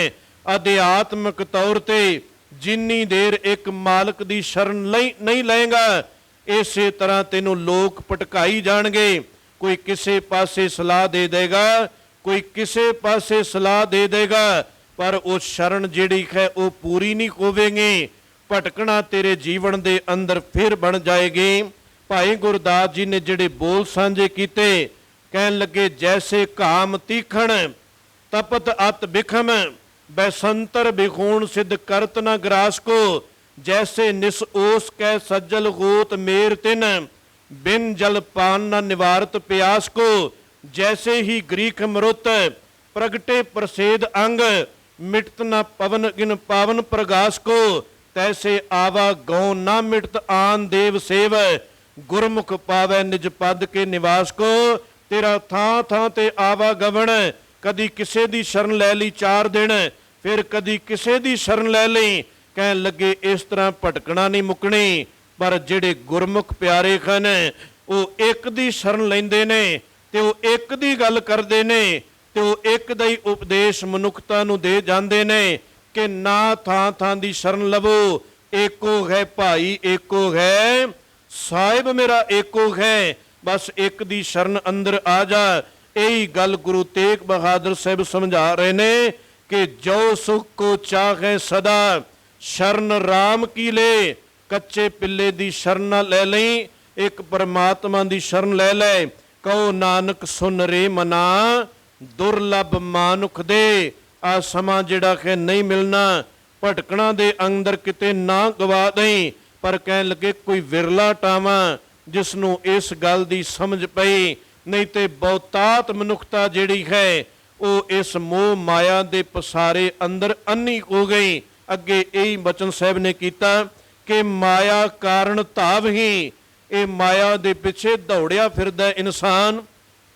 ਅਧਿਆਤਮਿਕ ਤੌਰ ਤੇ ਜਿੰਨੀ ਦੇਰ ਇੱਕ ਮਾਲਕ ਦੀ ਸ਼ਰਨ ਨਹੀਂ ਲਏਗਾ, ਇਸੇ ਤਰ੍ਹਾਂ ਤੈਨੂੰ ਲੋਕ ਭਟਕਾਈ ਜਾਣਗੇ। ਕੋਈ ਕਿਸੇ ਪਾਸੇ ਸਲਾਹ ਦੇ ਦੇਗਾ, ਕੋਈ ਕਿਸੇ ਪਾਸੇ ਸਲਾਹ ਦੇ ਦੇਗਾ, ਪਰ ਉਹ ਸ਼ਰਨ ਜਿਹੜੀ ਹੈ ਉਹ ਪੂਰੀ ਨਹੀਂ ਹੋਵੇਗੀ। ਭਟਕਣਾ ਤੇਰੇ ਜੀਵਨ ਦੇ ਅੰਦਰ ਫਿਰ ਬਣ ਜਾਏਗੀ। ਭਾਈ ਗੁਰਦਾਸ ਜੀ ਨੇ ਜਿਹੜੇ ਬੋਲ ਸਾਂਝੇ ਕੀਤੇ, ਕਹਿਣ ਲੱਗੇ ਜੈਸੇ ਕਾਮ ਤੀਖਣ ਤਪਤ ਅਤ ਬਿਖਮ ਬੈਸੰਤਰ ਬਿਖੂਣ ਸਿੱਧ ਕਰਤ ਨ ਗਰਾਸ ਕੋ, ਜੈਸੇ ਨਿਸ ਓਸ ਕੈ ਸੱਜਲ ਹੋਤ ਮੇਰ ਤਿਨ ਬਿਨ ਜਲ ਪਾਨ ਨ ਨਿਵਾਰਤ ਪਿਆਸ ਕੋ, ਜੈਸੇ ਹੀ ਗ੍ਰੀਖ ਮਰੁਤ ਪ੍ਰਗਟੇ ਪ੍ਰਸੇਦ ਅੰਗ ਮਿਟਤ ਨ ਪਵਨ ਗਿਨ ਪਾਵਨ ਪ੍ਰਗਾਸ ਕੋ, ਤੈਸੇ ਆਵਾ ਗਉ ਨਾ ਮਿਟਤ ਆਨ ਦੇਵ ਸੇਵ ਗੁਰਮੁਖ ਪਾਵੈ ਨਿਜ ਪਦ ਕੇ ਨਿਵਾਸ ਕੋ। ਤੇਰਾ ਥਾਂ ਥਾਂ ਤੇ ਆਵਾ ਗਵਣ, ਕਦੀ ਕਿਸੇ ਦੀ ਸ਼ਰਨ ਲੈ ਲਈ 4 ਦਿਨ, ਫਿਰ ਕਦੀ ਕਿਸੇ ਦੀ ਸ਼ਰਨ ਲੈ ਲਈ। ਕਹਿਣ ਲੱਗੇ ਇਸ ਤਰ੍ਹਾਂ ਭਟਕਣਾ ਨਹੀਂ ਮੁੱਕਣੀ। ਪਰ ਜਿਹੜੇ ਗੁਰਮੁਖ ਪਿਆਰੇ ਹਨ ਉਹ ਇੱਕ ਦੀ ਸ਼ਰਨ ਲੈਂਦੇ ਨੇ ਤੇ ਉਹ ਇੱਕ ਦੀ ਗੱਲ ਕਰਦੇ ਨੇ ਤੇ ਉਹ ਇੱਕ ਦਾ ਹੀ ਉਪਦੇਸ਼ ਮਨੁੱਖਤਾ ਨੂੰ ਦੇ ਜਾਂਦੇ ਨੇ ਕਿ ਨਾ ਥਾਂ ਥਾਂ ਦੀ ਸ਼ਰਨ ਲਵੋ, ਏਕੋ ਹੈ ਭਾਈ ਏਕੋ ਹੈ ਸਾਹਿਬ ਮੇਰਾ ਏਕੋ ਹੈ, ਬਸ ਇੱਕ ਦੀ ਸ਼ਰਨ ਅੰਦਰ ਆ ਜਾ। ਇਹੀ ਗੱਲ ਗੁਰੂ ਤੇਗ ਬਹਾਦਰ ਸਾਹਿਬ ਸਮਝਾ ਰਹੇ ਨੇ ਕਿ ਜੋ ਸੁਖ ਕੋ ਚਾਹੇ ਸਦਾ ਸ਼ਰਨ ਰਾਮ ਕੀ ਲੈ, ਕੱਚੇ ਪਿੱਲੇ ਦੀ ਸ਼ਰਨ ਲੈ ਲਈ, ਇੱਕ ਪਰਮਾਤਮਾ ਦੀ ਸ਼ਰਨ ਲੈ ਲੈ। ਕਹੋ ਨਾਨਕ ਸੁਨ ਰੇ ਮਨਾ ਦੁਰਲਭ ਮਾਨੁਖ ਦੇ, ਆ ਸਮਾਂ ਜਿਹੜਾ ਕਿ ਨਹੀਂ ਮਿਲਣਾ, ਭਟਕਣਾ ਦੇ ਅੰਦਰ ਕਿਤੇ ਨਾ ਗਵਾ ਦੇਈ। ਪਰ ਕਹਿਣ ਲੱਗੇ ਕੋਈ ਵਿਰਲਾ ਟਾਵਾਂ ਜਿਸ ਨੂੰ ਇਸ ਗੱਲ ਦੀ ਸਮਝ ਪਈ, ਨਹੀਂ ਤੇ ਬਹੁਤਾਤ ਮਨੁੱਖਤਾ ਜਿਹੜੀ ਹੈ ਉਹ ਇਸ ਮੋਹ ਮਾਇਆ ਦੇ ਪਸਾਰੇ ਅੰਦਰ ਅੰਨੀ ਹੋ ਗਈ। ਅੱਗੇ ਇਹੀ ਬਚਨ ਸਾਹਿਬ ਨੇ ਕੀਤਾ ਕਿ ਮਾਇਆ ਕਾਰਨ ਧਾਵ ਹੀ, ਇਹ ਮਾਇਆ ਦੇ ਪਿੱਛੇ ਦੌੜਿਆ ਫਿਰਦਾ ਇਨਸਾਨ,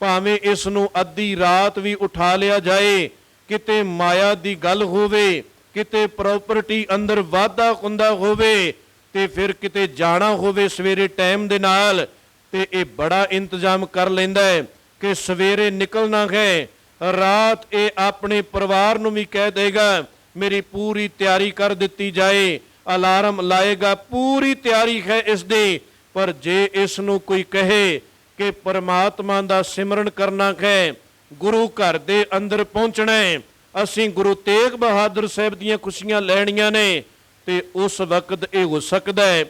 ਭਾਵੇਂ ਇਸ ਨੂੰ ਅੱਧੀ ਰਾਤ ਵੀ ਉਠਾ ਲਿਆ ਜਾਏ, ਕਿਤੇ ਮਾਇਆ ਦੀ ਗੱਲ ਹੋਵੇ, ਕਿਤੇ ਪ੍ਰਾਪਰਟੀ ਅੰਦਰ ਵਾਧਾ ਹੁੰਦਾ ਹੋਵੇ, ਤੇ ਫਿਰ ਕਿਤੇ ਜਾਣਾ ਹੋਵੇ ਸਵੇਰੇ ਟਾਈਮ ਦੇ ਨਾਲ, ਤੇ ਇਹ ਬੜਾ ਇੰਤਜ਼ਾਮ ਕਰ ਲੈਂਦਾ ਹੈ ਕਿ ਸਵੇਰੇ ਨਿਕਲਣਾ ਹੈ। ਰਾਤ ਇਹ ਆਪਣੇ ਪਰਿਵਾਰ ਨੂੰ ਵੀ ਕਹਿ ਦੇਗਾ ਮੇਰੀ ਪੂਰੀ ਤਿਆਰੀ ਕਰ ਦਿੱਤੀ ਜਾਏ, ਅਲਾਰਮ ਲਾਏਗਾ, ਪੂਰੀ ਤਿਆਰੀ ਹੈ ਇਸ ਦੀ। ਪਰ ਜੇ ਇਸ ਨੂੰ ਕੋਈ ਕਹੇ ਕਿ ਪਰਮਾਤਮਾ ਦਾ ਸਿਮਰਨ ਕਰਨਾ ਹੈ, ਗੁਰੂ ਘਰ ਦੇ ਅੰਦਰ ਪਹੁੰਚਣਾ ਹੈ, ਅਸੀਂ ਗੁਰੂ ਤੇਗ ਬਹਾਦਰ ਸਾਹਿਬ ਦੀਆਂ ਖੁਸ਼ੀਆਂ ਲੈਣੀਆਂ ਨੇ, ਤੇ ਉਸ ਵਕਤ ਇਹ ਹੋ ਸਕਦਾ ਹੈ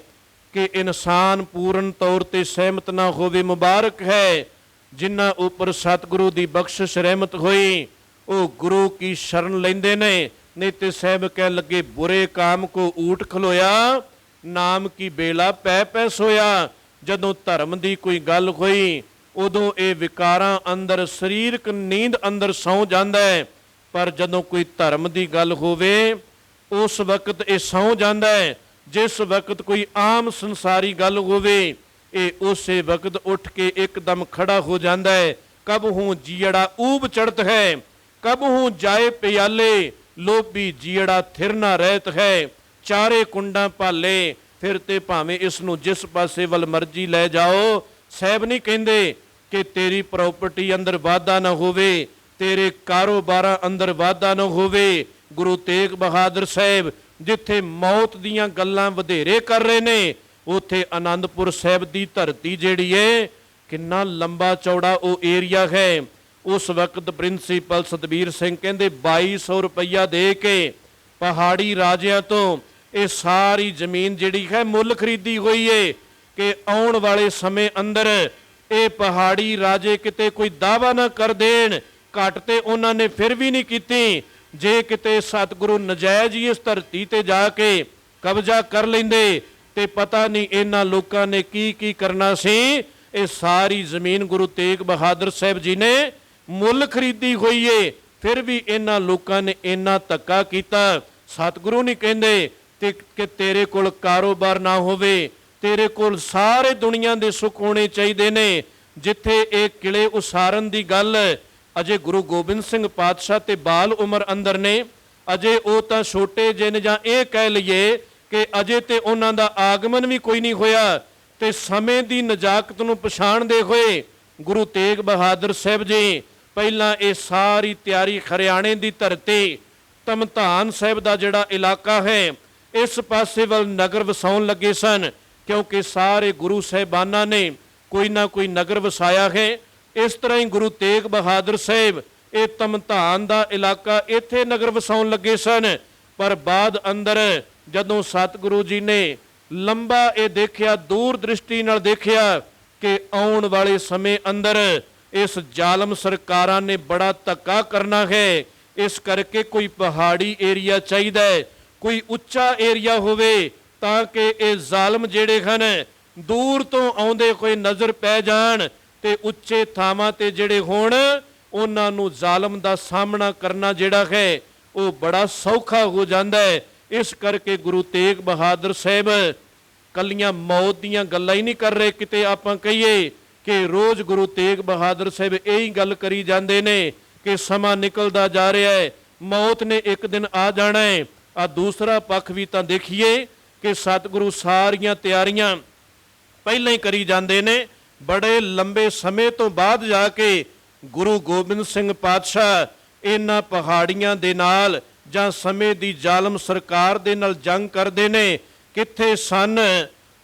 ਕਿ ਇਨਸਾਨ ਪੂਰਨ ਤੌਰ ਤੇ ਸਹਿਮਤ ਨਾ ਹੋਵੇ। ਮੁਬਾਰਕ ਹੈ ਜਿਨ੍ਹਾਂ ਉੱਪਰ ਸਤਿਗੁਰੂ ਦੀ ਬਖਸ਼ਿਸ਼ ਰਹਿਮਤ ਹੋਈ, ਉਹ ਗੁਰੂ ਕੀ ਸ਼ਰਨ ਲੈਂਦੇ ਨੇ। ਨਹੀਂ ਤੇ ਸਾਹਿਬ ਕਹਿ ਲੱਗੇ ਬੁਰੇ ਕਾਮ ਕੋ ਊਠ ਖਲੋਇਆ, ਨਾਮ ਕੀ ਬੇਲਾ ਪੈ ਪੈ ਸੋਇਆ। ਜਦੋਂ ਧਰਮ ਦੀ ਕੋਈ ਗੱਲ ਹੋਈ ਉਦੋਂ ਇਹ ਵਿਕਾਰਾਂ ਅੰਦਰ ਸਰੀਰਕ ਨੀਂਦ ਅੰਦਰ ਸੌਂ ਜਾਂਦਾ ਹੈ, ਪਰ ਜਦੋਂ ਕੋਈ ਧਰਮ ਦੀ ਗੱਲ ਹੋਵੇ ਉਸ ਵਕਤ ਇਹ ਸੌਂ ਜਾਂਦਾ ਹੈ। ਜਿਸ ਵਕਤ ਕੋਈ ਆਮ ਸੰਸਾਰੀ ਗੱਲ ਹੋਵੇ ਇਹ ਉਸੇ ਵਕਤ ਉੱਠ ਕੇ ਇੱਕਦਮ ਖੜਾ ਹੋ ਜਾਂਦਾ ਹੈ। ਕਬ ਹੂੰ ਜੀੜਾ ਊਬ ਚੜਤ ਹੈ, ਕਬ ਹੂੰ ਜਾਏ ਪਿਆਲੇ, ਲੋਭੀ ਜੀੜਾ ਥਿਰ ਨਾ ਰਹਿਤ ਹੈ। ਚਾਰੇ ਕੁੰਡਾਂ ਭਾਲੇ, ਫਿਰ ਤੇ ਭਾਵੇਂ ਇਸ ਨੂੰ ਜਿਸ ਪਾਸੇ ਵੱਲ ਮਰਜ਼ੀ ਲੈ ਜਾਓ, ਸਾਹਿਬ ਨਹੀਂ ਕਹਿੰਦੇ ਕਿ ਤੇਰੀ ਪ੍ਰਾਪਰਟੀ ਅੰਦਰ ਵਾਧਾ ਨਾ ਹੋਵੇ, ਤੇਰੇ ਕਾਰੋਬਾਰਾਂ ਅੰਦਰ ਵਾਧਾ ਨਾ ਹੋਵੇ। ਗੁਰੂ ਤੇਗ ਬਹਾਦਰ ਸਾਹਿਬ ਜਿੱਥੇ ਮੌਤ ਦੀਆਂ ਗੱਲਾਂ ਵਧੇਰੇ ਕਰ ਰਹੇ ਨੇ, ਉੱਥੇ ਆਨੰਦਪੁਰ ਸਾਹਿਬ ਦੀ ਧਰਤੀ ਜਿਹੜੀ ਹੈ, ਕਿੰਨਾ ਲੰਬਾ ਚੌੜਾ ਉਹ ਏਰੀਆ ਹੈ। ਉਸ ਵਕਤ ਪ੍ਰਿੰਸੀਪਲ ਸਤਬੀਰ ਸਿੰਘ ਕਹਿੰਦੇ 2200 ਰੁਪਈਆ ਦੇ ਕੇ ਪਹਾੜੀ ਰਾਜਿਆਂ ਤੋਂ ਇਹ ਸਾਰੀ ਜ਼ਮੀਨ ਜਿਹੜੀ ਹੈ ਮੁੱਲ ਖਰੀਦੀ ਹੋਈ ਏ ਕਿ ਆਉਣ ਵਾਲੇ ਸਮੇਂ ਅੰਦਰ ਇਹ ਪਹਾੜੀ ਰਾਜੇ ਕਿਤੇ ਕੋਈ ਦਾਅਵਾ ਨਾ ਕਰ ਦੇਣ। ਘੱਟ ਤੇ ਉਹਨਾਂ ਨੇ ਫਿਰ ਵੀ ਨਹੀਂ ਕੀਤੀ। ਜੇ ਕਿਤੇ ਸਤਿਗੁਰੂ ਨਜਾਇਜ਼ ਹੀ ਇਸ ਧਰਤੀ ਤੇ ਜਾ ਕੇ ਕਬਜ਼ਾ ਕਰ ਲੈਂਦੇ ਤੇ ਪਤਾ ਨਹੀਂ ਇਹਨਾਂ ਲੋਕਾਂ ਨੇ ਕੀ ਕੀ ਕਰਨਾ ਸੀ। ਇਹ ਸਾਰੀ ਜ਼ਮੀਨ ਗੁਰੂ ਤੇਗ ਬਹਾਦਰ ਸਾਹਿਬ ਜੀ ਨੇ ਮੁੱਲ ਖਰੀਦੀ ਹੋਈ ਏ, ਫਿਰ ਵੀ ਇਹਨਾਂ ਲੋਕਾਂ ਨੇ ਇੰਨਾ ਧੱਕਾ ਕੀਤਾ। ਸਤਿਗੁਰੂ ਨਹੀਂ ਕਹਿੰਦੇ ਕਿ ਤੇਰੇ ਕੋਲ ਕਾਰੋਬਾਰ ਨਾ ਹੋਵੇ, ਤੇਰੇ ਕੋਲ ਸਾਰੇ ਦੁਨੀਆ ਦੇ ਸੁੱਖ ਹੋਣੇ ਚਾਹੀਦੇ ਨੇ। ਜਿੱਥੇ ਇਹ ਕਿਲੇ ਉਸਾਰਨ ਦੀ ਗੱਲ ਅਜੇ ਗੁਰੂ ਗੋਬਿੰਦ ਸਿੰਘ ਪਾਤਸ਼ਾਹ ਤੇ ਬਾਲ ਉਮਰ ਅੰਦਰ ਨੇ, ਅਜੇ ਉਹ ਤਾਂ ਛੋਟੇ ਜਿਹੇ ਨੇ, ਜਾਂ ਇਹ ਕਹਿ ਲਈਏ ਕਿ ਅਜੇ ਤੇ ਉਹਨਾਂ ਦਾ ਆਗਮਨ ਵੀ ਕੋਈ ਨਹੀਂ ਹੋਇਆ। ਤੇ ਸਮੇਂ ਦੀ ਨਜ਼ਾਕਤ ਨੂੰ ਪਛਾਣਦੇ ਹੋਏ ਗੁਰੂ ਤੇਗ ਬਹਾਦਰ ਸਾਹਿਬ ਜੀ ਪਹਿਲਾਂ ਇਹ ਸਾਰੀ ਤਿਆਰੀ ਹਰਿਆਣੇ ਦੀ ਧਰਤੀ ਧਮਧਾਨ ਸਾਹਿਬ ਦਾ ਜਿਹੜਾ ਇਲਾਕਾ ਹੈ ਇਸ ਪਾਸੇ ਵੱਲ ਨਗਰ ਵਸਾਉਣ ਲੱਗੇ ਸਨ, ਕਿਉਂਕਿ ਸਾਰੇ ਗੁਰੂ ਸਾਹਿਬਾਨਾਂ ਨੇ ਕੋਈ ਨਾ ਕੋਈ ਨਗਰ ਵਸਾਇਆ ਹੈ। ਇਸ ਤਰ੍ਹਾਂ ਹੀ ਗੁਰੂ ਤੇਗ ਬਹਾਦਰ ਸਾਹਿਬ ਇਹ ਧਮਧਾਨ ਦਾ ਇਲਾਕਾ ਇੱਥੇ ਨਗਰ ਵਸਾਉਣ ਲੱਗੇ ਸਨ। ਪਰ ਬਾਅਦ ਅੰਦਰ ਜਦੋਂ ਸਤਿਗੁਰੂ ਜੀ ਨੇ ਲੰਬਾ ਇਹ ਦੇਖਿਆ, ਦੂਰ ਦ੍ਰਿਸ਼ਟੀ ਨਾਲ ਦੇਖਿਆ ਕਿ ਆਉਣ ਵਾਲੇ ਸਮੇਂ ਅੰਦਰ ਇਸ ਜ਼ਾਲਮ ਸਰਕਾਰਾਂ ਨੇ ਬੜਾ ਧੱਕਾ ਕਰਨਾ ਹੈ, ਇਸ ਕਰਕੇ ਕੋਈ ਪਹਾੜੀ ਏਰੀਆ ਚਾਹੀਦਾ ਹੈ, ਕੋਈ ਉੱਚਾ ਏਰੀਆ ਹੋਵੇ ਤਾਂ ਕਿ ਇਹ ਜ਼ਾਲਮ ਜਿਹੜੇ ਹਨ ਦੂਰ ਤੋਂ ਆਉਂਦੇ ਕੋਈ ਨਜ਼ਰ ਪੈ ਜਾਣ ਤੇ ਉੱਚੇ ਥਾਵਾਂ ਤੇ ਜਿਹੜੇ ਹੋਣ ਉਹਨਾਂ ਨੂੰ ਜ਼ਾਲਮ ਦਾ ਸਾਹਮਣਾ ਕਰਨਾ ਜਿਹੜਾ ਹੈ ਉਹ ਬੜਾ ਸੌਖਾ ਹੋ ਜਾਂਦਾ ਹੈ। ਇਸ ਕਰਕੇ ਗੁਰੂ ਤੇਗ ਬਹਾਦਰ ਸਾਹਿਬ ਕੱਲੀਆਂ ਮੌਤ ਦੀਆਂ ਗੱਲਾਂ ਹੀ ਨਹੀਂ ਕਰ ਰਹੇ। ਕਿਤੇ ਆਪਾਂ ਕਹੀਏ ਕਿ ਰੋਜ਼ ਗੁਰੂ ਤੇਗ ਬਹਾਦਰ ਸਾਹਿਬ ਇਹੀ ਗੱਲ ਕਰੀ ਜਾਂਦੇ ਨੇ ਕਿ ਸਮਾਂ ਨਿਕਲਦਾ ਜਾ ਰਿਹਾ ਹੈ, ਮੌਤ ਨੇ ਇੱਕ ਦਿਨ ਆ ਜਾਣਾ ਹੈ। ਆ ਦੂਸਰਾ ਪੱਖ ਵੀ ਤਾਂ ਦੇਖੀਏ ਕਿ ਸਤਿਗੁਰੂ ਸਾਰੀਆਂ ਤਿਆਰੀਆਂ ਪਹਿਲਾਂ ਹੀ ਕਰੀ ਜਾਂਦੇ ਨੇ। ਬੜੇ ਲੰਬੇ ਸਮੇਂ ਤੋਂ ਬਾਅਦ ਜਾ ਕੇ ਗੁਰੂ ਗੋਬਿੰਦ ਸਿੰਘ ਪਾਤਸ਼ਾਹ ਇਹਨਾਂ ਪਹਾੜੀਆਂ ਦੇ ਨਾਲ ਜਾਂ ਸਮੇਂ ਦੀ ਜ਼ਾਲਮ ਸਰਕਾਰ ਦੇ ਨਾਲ ਜੰਗ ਕਰਦੇ ਨੇ। ਕਿੱਥੇ ਸਨ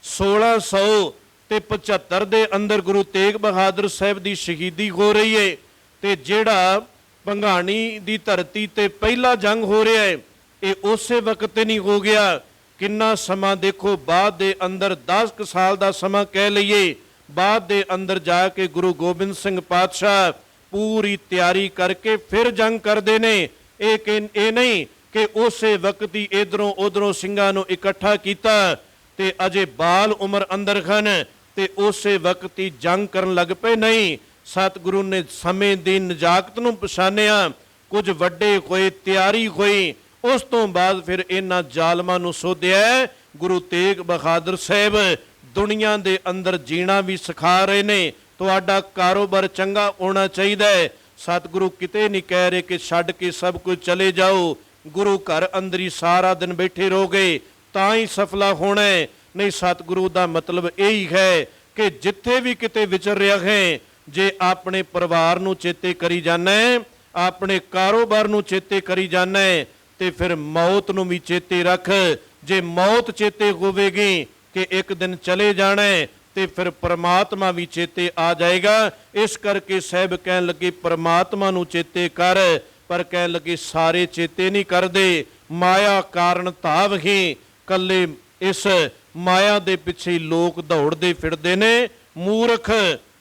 1675 ਦੇ ਅੰਦਰ ਗੁਰੂ ਤੇਗ ਬਹਾਦਰ ਸਾਹਿਬ ਦੀ ਸ਼ਹੀਦੀ ਹੋ ਰਹੀ ਹੈ ਤੇ ਜਿਹੜਾ ਭੰਗਾਣੀ ਦੀ ਧਰਤੀ ਤੇ ਪਹਿਲਾ ਜੰਗ ਹੋ ਰਿਹਾ ਹੈ ਇਹ ਉਸੇ ਵਕਤ ਤੇ ਨਹੀਂ ਹੋ ਗਿਆ। ਕਿੰਨਾ ਸਮਾਂ ਦੇਖੋ, ਬਾਅਦ ਦੇ ਅੰਦਰ 10 ਸਾਲ ਦਾ ਸਮਾਂ ਕਹਿ ਲਈਏ, ਬਾਅਦ ਦੇ ਅੰਦਰ ਜਾ ਕੇ ਗੁਰੂ ਗੋਬਿੰਦ ਸਿੰਘ ਪਾਤਸ਼ਾਹ ਪੂਰੀ ਤਿਆਰੀ ਕਰਕੇ ਫਿਰ ਜੰਗ ਕਰਦੇ ਨੇ। ਇਹ ਨਹੀਂ ਕਿ ਉਸੇ ਵਕਤ ਹੀ ਇਧਰੋਂ ਉਧਰੋਂ ਸਿੰਘਾਂ ਨੂੰ ਇਕੱਠਾ ਕੀਤਾ ਤੇ ਅਜੇ ਬਾਲ ਉਮਰ ਅੰਦਰ ਹਨ ਤੇ ਉਸੇ ਵਕਤ ਹੀ ਜੰਗ ਕਰਨ ਲੱਗ ਪਏ। ਨਹੀਂ, ਸਤਿਗੁਰੂ ਨੇ ਸਮੇਂ ਦੀ ਨਜ਼ਾਕਤ ਨੂੰ ਪਛਾਣਿਆ, ਕੁਝ ਵੱਡੇ ਹੋਏ, ਤਿਆਰੀ ਹੋਈ। ਉਸ ਤੋਂ ਬਾਅਦ ਫਿਰ ਇਹਨਾਂ ਜ਼ਾਲਮਾਂ ਨੂੰ ਸੋਧਿਆ। ਗੁਰੂ ਤੇਗ ਬਹਾਦਰ ਸਾਹਿਬ ਦੁਨੀਆ ਦੇ ਅੰਦਰ ਜੀਣਾ ਵੀ ਸਿਖਾ ਰਹੇ ਨੇ। ਤੁਹਾਡਾ ਕਾਰੋਬਾਰ ਚੰਗਾ ਹੋਣਾ ਚਾਹੀਦਾ ਹੈ। ਸਤਿਗੁਰੂ ਕਿਤੇ ਨਹੀਂ ਕਹਿ ਰਹੇ ਕਿ ਛੱਡ ਕੇ ਸਭ ਕੁਝ ਚਲੇ ਜਾਓ, ਗੁਰੂ ਘਰ ਅੰਦਰ ਹੀ ਸਾਰਾ ਦਿਨ ਬੈਠੇ ਰਹੋਗੇ ਤਾਂ ਹੀ ਸਫਲਾ ਹੋਣਾ ਹੈ। ਨਹੀਂ, ਸਤਿਗੁਰੂ ਦਾ ਮਤਲਬ ਇਹੀ ਹੈ ਕਿ ਜਿੱਥੇ ਵੀ ਕਿਤੇ ਵਿਚਰ ਰਿਹਾ ਹੈ, ਜੇ ਆਪਣੇ ਪਰਿਵਾਰ ਨੂੰ ਚੇਤੇ ਕਰੀ ਜਾਣਾ ਹੈ, ਆਪਣੇ ਕਾਰੋਬਾਰ ਨੂੰ ਚੇਤੇ ਕਰੀ ਜਾਣਾ ਹੈ ਤੇ ਫਿਰ ਮੌਤ ਨੂੰ ਵੀ ਚੇਤੇ ਰੱਖ। ਜੇ ਮੌਤ ਚੇਤੇ ਹੋਵੇਗੀ ਕਿ ਇੱਕ ਦਿਨ ਚਲੇ ਜਾਣਾ ਹੈ ਤੇ ਫਿਰ ਪਰਮਾਤਮਾ ਵੀ ਚੇਤੇ ਆ ਜਾਏਗਾ। ਇਸ ਕਰਕੇ ਸਾਹਿਬ ਕਹਿਣ ਲੱਗੇ ਪਰਮਾਤਮਾ ਨੂੰ ਚੇਤੇ ਕਰ, ਪਰ ਕਹਿਣ ਲੱਗੇ ਸਾਰੇ ਚੇਤੇ ਨਹੀਂ ਕਰਦੇ। ਮਾਇਆ ਕਾਰਨ ਧਾਵ ਹੀ, ਕੱਲੇ ਇਸ ਮਾਇਆ ਦੇ ਪਿੱਛੇ ਲੋਕ ਦੌੜਦੇ ਫਿਰਦੇ ਨੇ। ਮੂਰਖ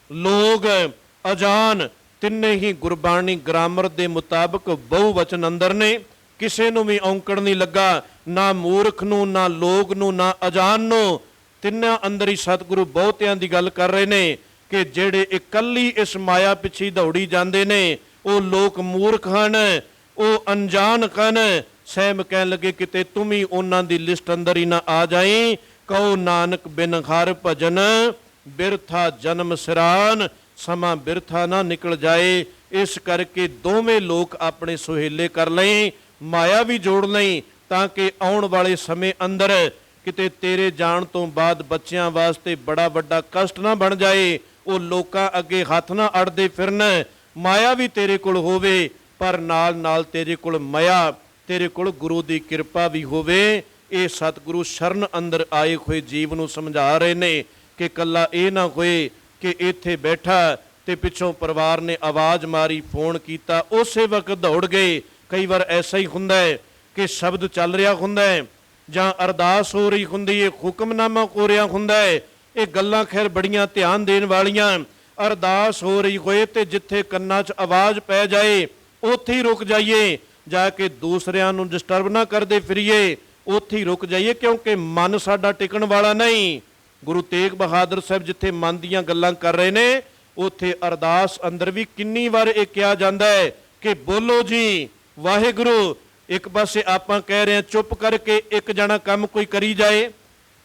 ਲੋਕ, ਅਜਾਨ, ਤਿੰਨੇ ਹੀ ਗੁਰਬਾਣੀ ਗ੍ਰਾਮਰ ਦੇ ਮੁਤਾਬਕ ਬਹੁਵਚਨ ਅੰਦਰ ਨੇ। ਕਿਸੇ ਨੂੰ ਵੀ ਔਂਕੜ ਨਹੀਂ ਲੱਗਾ, ਨਾ ਮੂਰਖ ਨੂੰ, ਨਾ ਲੋਕ ਨੂੰ, ਨਾ ਅਜਾਨ ਨੂੰ। ਤਿੰਨਾਂ ਅੰਦਰ ਹੀ ਸਤਿਗੁਰੂ ਬਹੁਤਿਆਂ ਦੀ ਗੱਲ ਕਰ ਰਹੇ ਨੇ ਕਿ ਜਿਹੜੇ ਇਕੱਲੀ ਇਸ ਮਾਇਆ ਪਿੱਛੇ ਦੌੜੀ ਜਾਂਦੇ ਨੇ ਉਹ ਲੋਕ ਮੂਰਖ ਹਨ, ਉਹ ਅਣਜਾਣ ਹਨ। ਸਹਿਬ ਕਹਿਣ ਲੱਗੇ ਕਿਤੇ ਤੂੰ ਵੀ ਉਹਨਾਂ ਦੀ ਲਿਸਟ ਅੰਦਰ ਹੀ ਨਾ ਆ ਜਾਈਂ। ਕਹੋ ਨਾਨਕ ਬਿਨ ਹਰਿ ਭਜਨ ਬਿਰਥਾ ਜਨਮ ਸਿਰਾਨ, ਸਮਾਂ ਬਿਰਥਾ ਨਾ ਨਿਕਲ ਜਾਏ। ਇਸ ਕਰਕੇ ਦੋਵੇਂ ਲੋਕ ਆਪਣੇ ਸੁਹੇਲੇ ਕਰ ਲਈ, ਮਾਇਆ ਵੀ ਜੋੜ ਲਈ ਤਾਂ ਕਿ ਆਉਣ ਵਾਲੇ ਸਮੇਂ ਅੰਦਰ ਕਿਤੇ ਤੇਰੇ ਜਾਣ ਤੋਂ ਬਾਅਦ ਬੱਚਿਆਂ ਵਾਸਤੇ ਬੜਾ ਵੱਡਾ ਕਸ਼ਟ ਨਾ ਬਣ ਜਾਏ। ਉਹ ਲੋਕਾਂ ਅੱਗੇ ਹੱਥ ਨਾ ਅੜਦੇ ਫਿਰਨ। ਮਾਇਆ ਵੀ ਤੇਰੇ ਕੋਲ ਹੋਵੇ ਪਰ ਨਾਲ ਨਾਲ ਤੇਰੇ ਕੋਲ ਮਾਇਆ, ਤੇਰੇ ਕੋਲ ਗੁਰੂ ਦੀ ਕਿਰਪਾ ਵੀ ਹੋਵੇ। ਇਹ ਸਤਿਗੁਰੂ ਸ਼ਰਨ ਅੰਦਰ ਆਏ ਹੋਏ ਜੀਵ ਨੂੰ ਸਮਝਾ ਰਹੇ ਨੇ ਕਿ ਕੱਲਾ ਇਹ ਨਾ ਹੋਏ ਕਿ ਇੱਥੇ ਬੈਠਾ ਤੇ ਪਿੱਛੋਂ ਪਰਿਵਾਰ ਨੇ ਆਵਾਜ਼ ਮਾਰੀ, ਫੋਨ ਕੀਤਾ, ਉਸੇ ਵਕਤ ਦੌੜ ਗਏ। ਕਈ ਵਾਰ ਐਸਾ ਹੀ ਹੁੰਦਾ ਹੈ ਕਿ ਸ਼ਬਦ ਚੱਲ ਰਿਹਾ ਹੁੰਦਾ ਹੈ ਜਾਂ ਅਰਦਾਸ ਹੋ ਰਹੀ ਹੁੰਦੀ ਹੈ, ਹੁਕਮਨਾਮਾ ਹੋ ਰਿਹਾ ਹੁੰਦਾ ਹੈ। ਇਹ ਗੱਲਾਂ ਖੈਰ ਬੜੀਆਂ ਧਿਆਨ ਦੇਣ ਵਾਲੀਆਂ। ਅਰਦਾਸ ਹੋ ਰਹੀ ਹੋਏ ਤੇ ਜਿੱਥੇ ਕੰਨਾਂ 'ਚ ਆਵਾਜ਼ ਪੈ ਜਾਏ ਉੱਥੇ ਹੀ ਰੁਕ ਜਾਈਏ, ਜਾ ਕੇ ਦੂਸਰਿਆਂ ਨੂੰ ਡਿਸਟਰਬ ਨਾ ਕਰਦੇ ਫਿਰੀਏ, ਉੱਥੇ ਹੀ ਰੁਕ ਜਾਈਏ, ਕਿਉਂਕਿ ਮਨ ਸਾਡਾ ਟਿਕਣ ਵਾਲਾ ਨਹੀਂ। ਗੁਰੂ ਤੇਗ ਬਹਾਦਰ ਸਾਹਿਬ ਜਿੱਥੇ ਮਨ ਦੀਆਂ ਗੱਲਾਂ ਕਰ ਰਹੇ ਨੇ, ਉੱਥੇ ਅਰਦਾਸ ਅੰਦਰ ਵੀ ਕਿੰਨੀ ਵਾਰ ਇਹ ਕਿਹਾ ਜਾਂਦਾ ਹੈ ਕਿ ਬੋਲੋ ਜੀ ਵਾਹਿਗੁਰੂ। ਇੱਕ ਪਾਸੇ ਆਪਾਂ ਕਹਿ ਰਹੇ ਹਾਂ ਚੁੱਪ ਕਰਕੇ ਇੱਕ ਜਣਾ ਕੰਮ ਕੋਈ ਕਰੀ ਜਾਏ,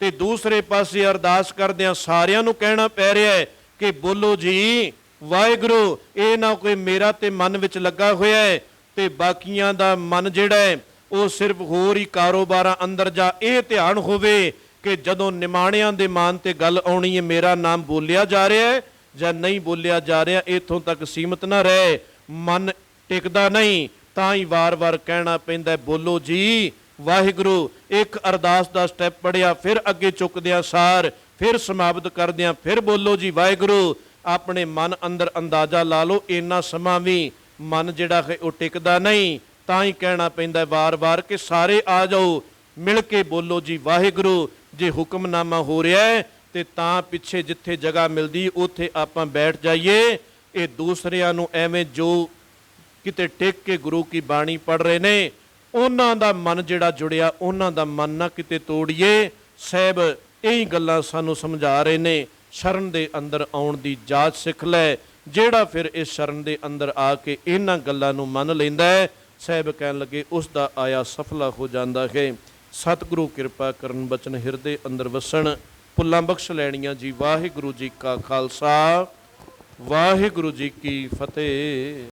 ਤੇ ਦੂਸਰੇ ਪਾਸੇ ਅਰਦਾਸ ਕਰਦਿਆਂ ਸਾਰਿਆਂ ਨੂੰ ਕਹਿਣਾ ਪੈ ਰਿਹਾ ਹੈ ਕਿ ਬੋਲੋ ਜੀ ਵਾਹਿਗੁਰੂ। ਇਹ ਨਾ ਕੋਈ ਮੇਰਾ ਤੇ ਮਨ ਵਿੱਚ ਲੱਗਾ ਹੋਇਆ ਹੈ ਤੇ ਬਾਕੀਆਂ ਦਾ ਮਨ ਜਿਹੜਾ ਹੈ ਉਹ ਸਿਰਫ ਹੋਰ ਹੀ ਕਾਰੋਬਾਰਾਂ ਅੰਦਰ ਜਾ ਇਹ ਧਿਆਨ ਹੋਵੇ ਕਿ ਜਦੋਂ ਨਿਮਾਣਿਆਂ ਦੇ ਮਾਨ ਤੇ ਗੱਲ ਆਉਣੀ ਹੈ, ਮੇਰਾ ਨਾਮ ਬੋਲਿਆ ਜਾ ਰਿਹਾ ਹੈ ਜਾਂ ਨਹੀਂ ਬੋਲਿਆ ਜਾ ਰਿਹਾ, ਇੱਥੋਂ ਤੱਕ ਸੀਮਤ ਨਾ ਰਹੇ। ਮਨ ਟਿਕਦਾ ਨਹੀਂ, ਤਾਂ ਹੀ ਵਾਰ-ਵਾਰ ਕਹਿਣਾ ਪੈਂਦਾ ਬੋਲੋ ਜੀ ਵਾਹਿਗੁਰੂ। ਇੱਕ ਅਰਦਾਸ ਦਾ ਸਟੈਪ ਪੜਿਆ, ਫਿਰ ਅੱਗੇ ਚੁੱਕਦਿਆਂ ਸਾਰ, ਫਿਰ ਸਮਾਪਤ ਕਰਦਿਆਂ ਫਿਰ ਬੋਲੋ ਜੀ ਵਾਹਿਗੁਰੂ। ਆਪਣੇ ਮਨ ਅੰਦਰ ਅੰਦਾਜ਼ਾ ਲਾ ਲਓ, ਇੰਨਾ ਸਮਾਂ ਵੀ ਮਨ ਜਿਹੜਾ ਹੈ ਉਹ ਟਿਕਦਾ ਨਹੀਂ, ਤਾਂ ਹੀ ਕਹਿਣਾ ਪੈਂਦਾ ਵਾਰ-ਵਾਰ ਕਿ ਸਾਰੇ ਆ ਜਾਓ, ਮਿਲ ਕੇ ਬੋਲੋ ਜੀ ਵਾਹਿਗੁਰੂ। ਜੇ ਹੁਕਮਨਾਮਾ ਹੋ ਰਿਹਾ ਹੈ ਤੇ ਤਾਂ ਪਿੱਛੇ ਜਿੱਥੇ ਜਗ੍ਹਾ ਮਿਲਦੀ ਉੱਥੇ ਆਪਾਂ ਬੈਠ ਜਾਈਏ। ਇਹ ਦੂਸਰਿਆਂ ਨੂੰ ਐਵੇਂ ਜੋ ਕਿਤੇ ਟਿਕ ਕੇ ਗੁਰੂ ਕੀ ਬਾਣੀ ਪੜ੍ਹ ਰਹੇ ਨੇ, ਉਹਨਾਂ ਦਾ ਮਨ ਜਿਹੜਾ ਜੁੜਿਆ, ਉਹਨਾਂ ਦਾ ਮਨ ਨਾ ਕਿਤੇ ਤੋੜੀਏ। ਸਾਹਿਬ ਇਹੀ ਗੱਲਾਂ ਸਾਨੂੰ ਸਮਝਾ ਰਹੇ ਨੇ। ਸ਼ਰਨ ਦੇ ਅੰਦਰ ਆਉਣ ਦੀ ਜਾਚ ਸਿੱਖ ਲੈ। ਜਿਹੜਾ ਫਿਰ ਇਸ ਸ਼ਰਨ ਦੇ ਅੰਦਰ ਆ ਕੇ ਇਹਨਾਂ ਗੱਲਾਂ ਨੂੰ ਮੰਨ ਲੈਂਦਾ ਹੈ, ਸਾਹਿਬ ਕਹਿਣ ਲੱਗੇ ਉਸ ਦਾ ਆਇਆ ਸਫਲਾ ਹੋ ਜਾਂਦਾ ਹੈ। ਸਤਿਗੁਰੂ ਕਿਰਪਾ ਕਰਨ, ਬਚਨ ਹਿਰਦੇ ਅੰਦਰ ਵਸਣ, ਭੁੱਲਾਂ ਬਖਸ਼ ਲੈਣੀਆਂ ਜੀ। ਵਾਹਿਗੁਰੂ ਜੀ ਕਾ ਖਾਲਸਾ, ਵਾਹਿਗੁਰੂ ਜੀ ਕੀ ਫਤਿਹ।